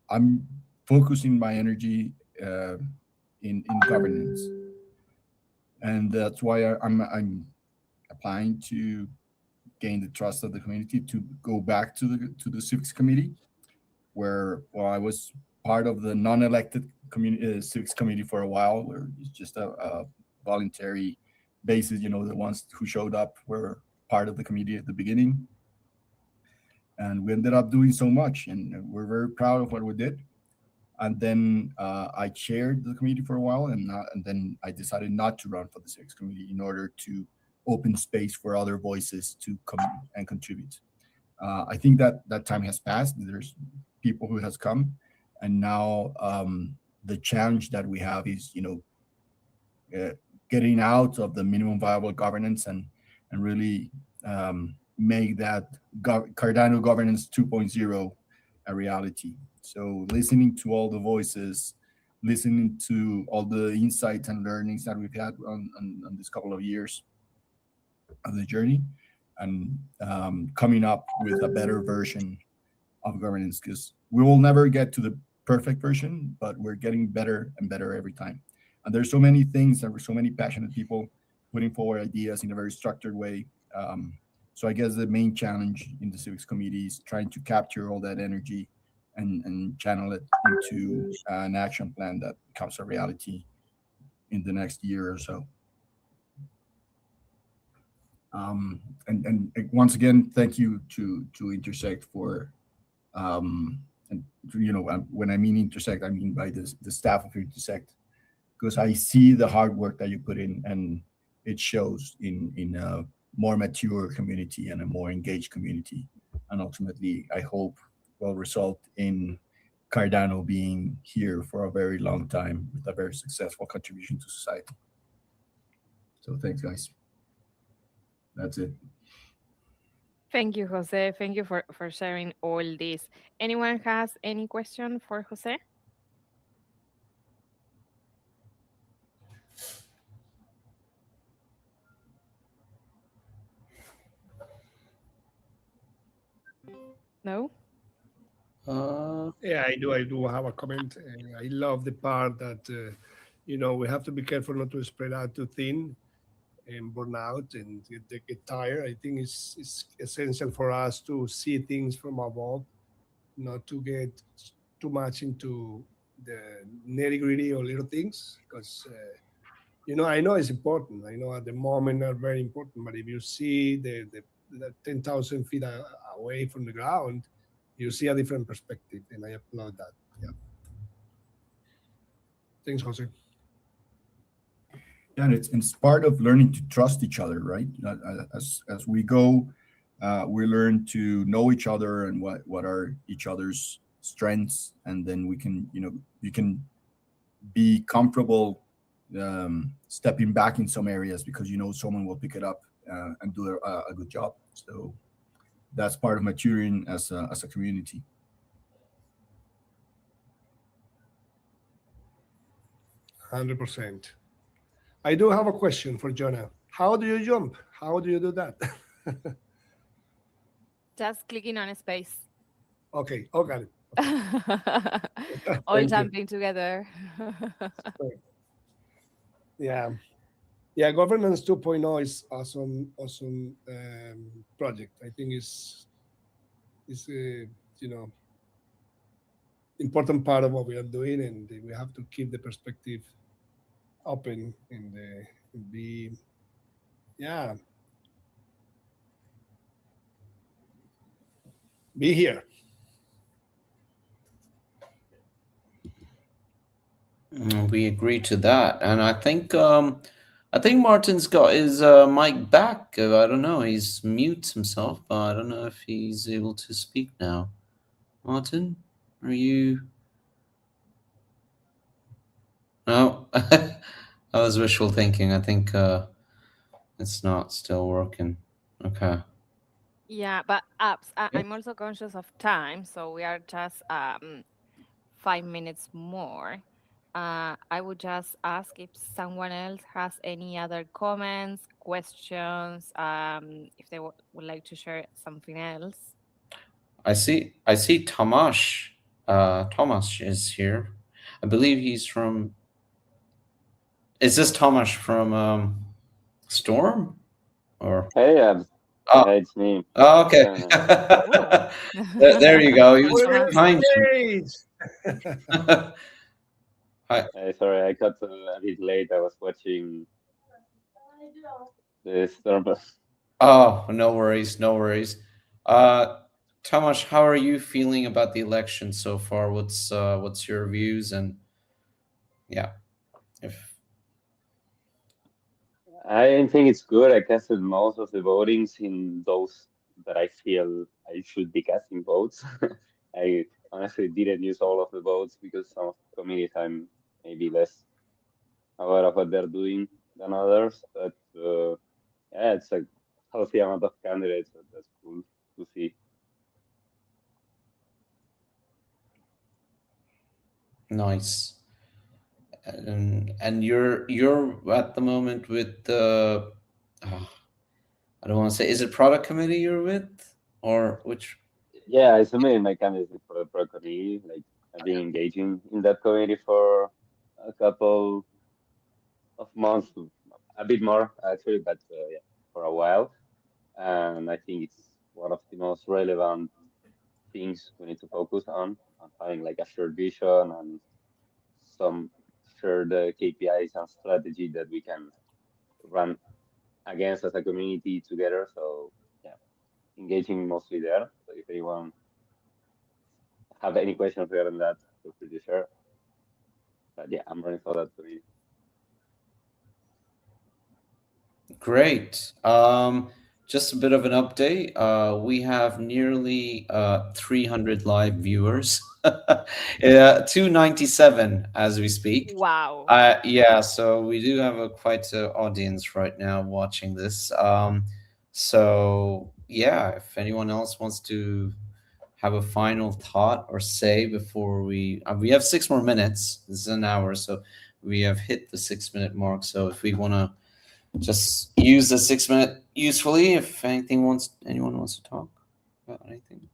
I'm focusing my energy in governance, and that's why I'm applying to gain the trust of the community to go back to the civics committee, where I was part of the non-elected civics committee for a while, where it's just a voluntary basis. The ones who showed up were part of the committee at the beginning. And we ended up doing so much, and we're very proud of what we did. And then I chaired the committee for a while, and then I decided not to run for the civics committee in order to open space for other voices to come and contribute. I think that time has passed. There's people who has come, and now the challenge that we have is, getting out of the minimum viable governance and really make that Cardano governance 2.0 a reality. So listening to all the voices, listening to all the insights and learnings that we've had on this couple of years of the journey, and coming up with a better version of governance, because we will never get to the perfect version, but we're getting better and better every time. And there's so many things, there were so many passionate people putting forward ideas in a very structured way. So I guess the main challenge in the civics committee is trying to capture all that energy and channel it into an action plan that becomes a reality in the next year or so. And once again, thank you to Intersect for, and when I mean Intersect, I mean by the staff of Intersect, because I see the hard work that you put in, and it shows in a more mature community and a more engaged community, and ultimately I hope will result in Cardano being here for a very long time with a very successful contribution to society. So thanks, guys. That's it. Thank you, Jose. Thank you for sharing all this. Anyone has any question for Jose? No? Yeah, I do have a comment. I love the part that we have to be careful not to spread out too thin and burn out and get tired. I think it's essential for us to see things from above, not to get too much into the nitty gritty or little things, because I know it's important. I know at the moment are very important, but if you see the 10,000 feet away from the ground, you see a different perspective, and I applaud that. Yeah. Thanks, Jose. Yeah, and it's part of learning to trust each other, right? As we go, we learn to know each other and what are each other's strengths, and then we can, you can be comfortable stepping back in some areas because someone will pick it up and do a good job. So that's part of maturing as a community. %. I do have a question for Jonah. How do you jump? How do you do that? Just clicking on a space. Okay, got it. All Thank you. jumping together. Yeah, Governance 2.0 is awesome project. I think it's important part of what we are doing, and we have to keep the perspective open and be here. We agree to that, and I think Martin's got his mic back. I don't know. He's mutes himself, but I don't know if he's able to speak now. Martin, are you? No, that was wishful thinking. I think it's not still working. Okay. Yeah, but I'm also conscious of time, so we are just 5 minutes more. I would just ask if someone else has any other comments, questions, if they would like to share something else. I see Tomasz. Tomasz is here. I believe he's from. Is this Tomasz from Storm? Or Hey, oh, it's me. oh okay. There you go. He was We're behind stage. Hi. Hey, sorry, I got a bit late. I was watching the Storm. Oh, no worries, no worries. Tomasz, how are you feeling about the election so far? What's your views? And yeah, I think it's good. I casted most of the votings in those that I feel I should be casting votes. I honestly didn't use all of the votes because some of the committees I'm maybe less aware of what they're doing than others. But yeah, it's a healthy amount of candidates. So that's cool to see. nice. And you're at the moment with the I don't want to say, is it product committee you're with, or which? Yeah, I submitted my candidacy for the pro committee. Like I've been engaging in that committee for a couple of months, a bit more actually, but yeah, for a while. And I think it's one of the most relevant things we need to focus on having like a shared vision and some shared KPIs and strategy that we can run against as a community together. So yeah, engaging mostly there. So if anyone have any questions regarding that, feel free to share. But yeah, I'm running for that committee. Great. Just a bit of an update. We have nearly 300 live viewers. Yeah, 297 as we speak. Wow. Yeah, so we do have a quite an audience right now watching this. So yeah, if anyone else wants to have a final thought or say before we have 6 more minutes. This is an hour, so we have hit the 6-minute mark. So if we want to just use the 6 minute usefully, if anyone wants to talk about anything.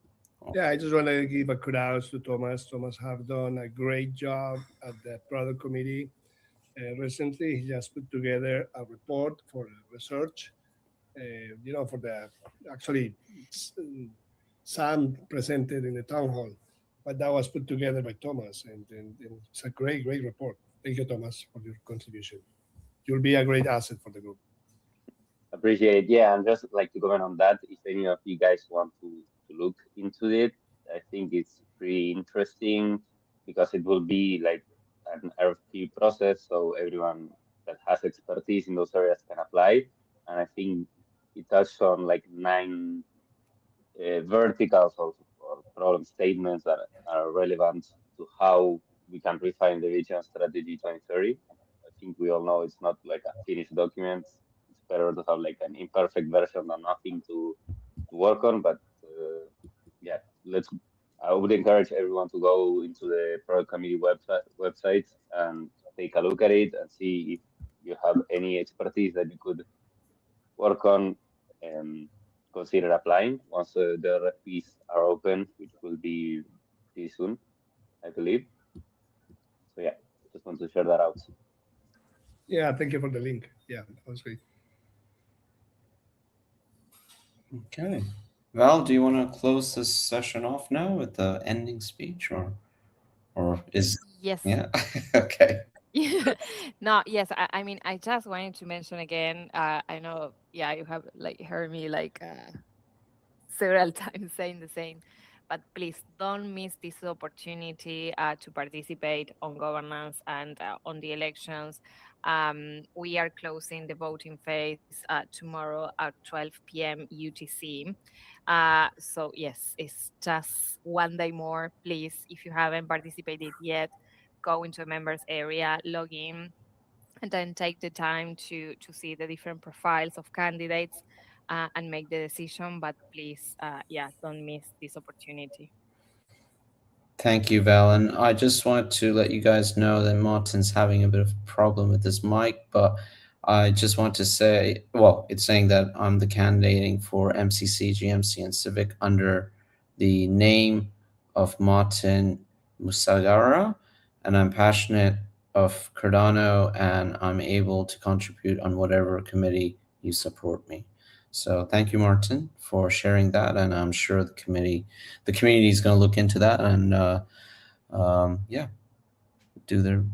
Yeah, I just want to give a kudos to Thomas. Thomas have done a great job at the product committee. Recently, he just put together a report for research. For the actually Sam presented in the town hall, but that was put together by Thomas, and it's a great report. Thank you, Thomas, for your contribution. You'll be a great asset for the group. Appreciate it. Yeah, and just like to comment on that, if any of you guys want to look into it, I think it's pretty interesting because it will be like an RFP process, so everyone that has expertise in those areas can apply. And I think it touched on like 9 verticals or problem statements that are relevant to how we can refine the vision strategy 2030. I think we all know it's not like a finished document. It's better to have like an imperfect version than nothing to work on. But yeah, I would encourage everyone to go into the product committee website and take a look at it and see if you have any expertise that you could work on and consider applying once the RFPs are open, which will be pretty soon, I believe. So yeah, just want to share that out. Yeah, thank you for the link. Yeah, that was great. Okay. Val, do you want to close this session off now with the ending speech or is Yes. yeah okay. No, yes. I mean, I just wanted to mention again. I know, yeah, you have like heard me like several times saying the same, but please don't miss this opportunity to participate on governance and on the elections. We are closing the voting phase tomorrow at 12 p.m. UTC. So yes, it's just one day more. Please, if you haven't participated yet, go into a members area, log in, and then take the time to see the different profiles of candidates and make the decision. But please, yeah, don't miss this opportunity. Thank you, Val. And I just wanted to let you guys know that Martin's having a bit of a problem with his mic, but I just want to say, well, it's saying that I'm the candidating for MCC, GMC, and Civic under the name of Martin Musagara, and I'm passionate of Cardano, and I'm able to contribute on whatever committee you support me. So thank you, Martin, for sharing that, and I'm sure the community is going to look into that and yeah, do their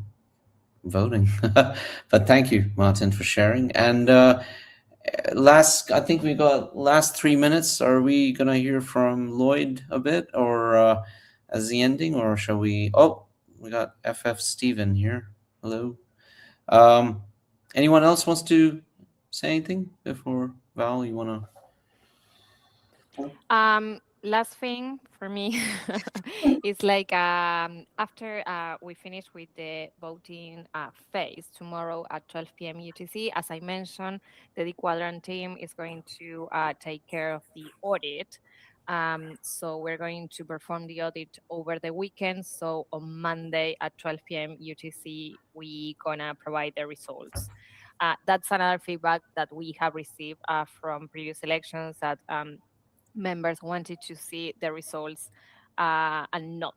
voting. But thank you, Martin, for sharing. And I think we got last 3 minutes. Are we going to hear from Lloyd a bit, or as the ending, or shall we? Oh, we got FF Steven here. Hello. Anyone else wants to say anything before Val? You want to? Last thing for me is like after we finish with the voting phase tomorrow at 12 p.m. UTC, as I mentioned, the D Quadrant team is going to take care of the audit. So we're going to perform the audit over the weekend. So on Monday at 12 p.m. UTC, we're gonna provide the results. That's another feedback that we have received from previous elections, that members wanted to see the results and not,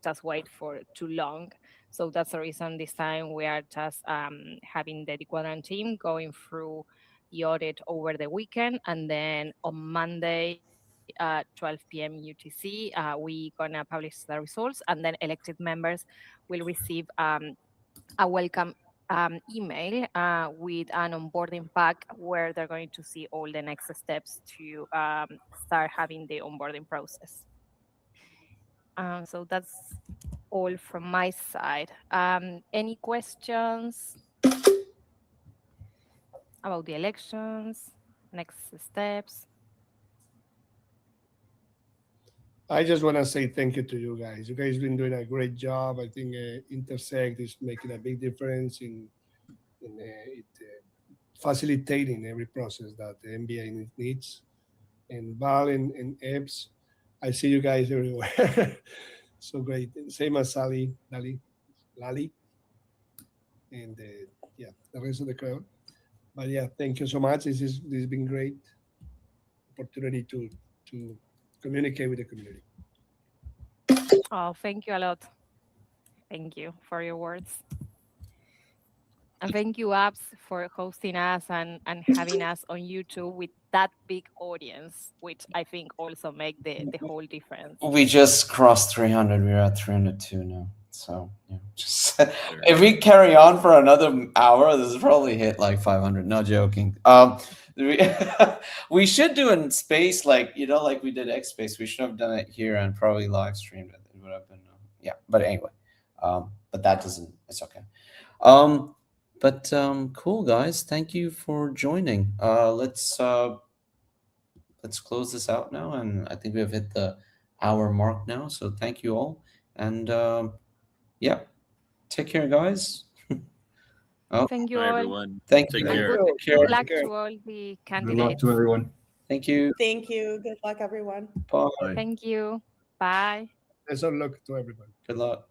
just wait for too long. So that's the reason this time we are just having the D Quadrant team going through the audit over the weekend, and then on Monday, 12 p.m. UTC, we gonna publish the results, and then elected members will receive a welcome email with an onboarding pack where they're going to see all the next steps to start having the onboarding process. So that's all from my side. Any questions about the elections, next steps? I just want to say thank you to you guys. You guys been doing a great job. I think Intersect is making a big difference in facilitating every process that the MBA needs. And Val and Ebbs, I see you guys everywhere. So great. Same as Lali, and yeah, the rest of the crowd. But yeah, thank you so much. This has been great opportunity to communicate with the community. Oh, thank you a lot. Thank you for your words. And thank you, Apps, for hosting us and having us on YouTube with that big audience, which I think also make the whole difference. We just crossed 300. We're at 302 now. So yeah, just if we carry on for another hour, this is probably hit like 500. No joking. We should do in space, like like we did X Space. We should have done it here and probably live streamed it. It would have been yeah. But anyway, but that doesn't. It's okay. But cool, guys. Thank you for joining. Let's close this out now, and I think we have hit the hour mark now. So thank you all, and yeah, take care, guys. Oh, Thank you Bye, all. everyone. Thank Take you. care. Good Care. luck to all the Good luck candidates. to everyone. Thank you. Thank you. Good luck, everyone. Bye. Bye. Thank you. Bye. Best of luck to everyone. Good luck.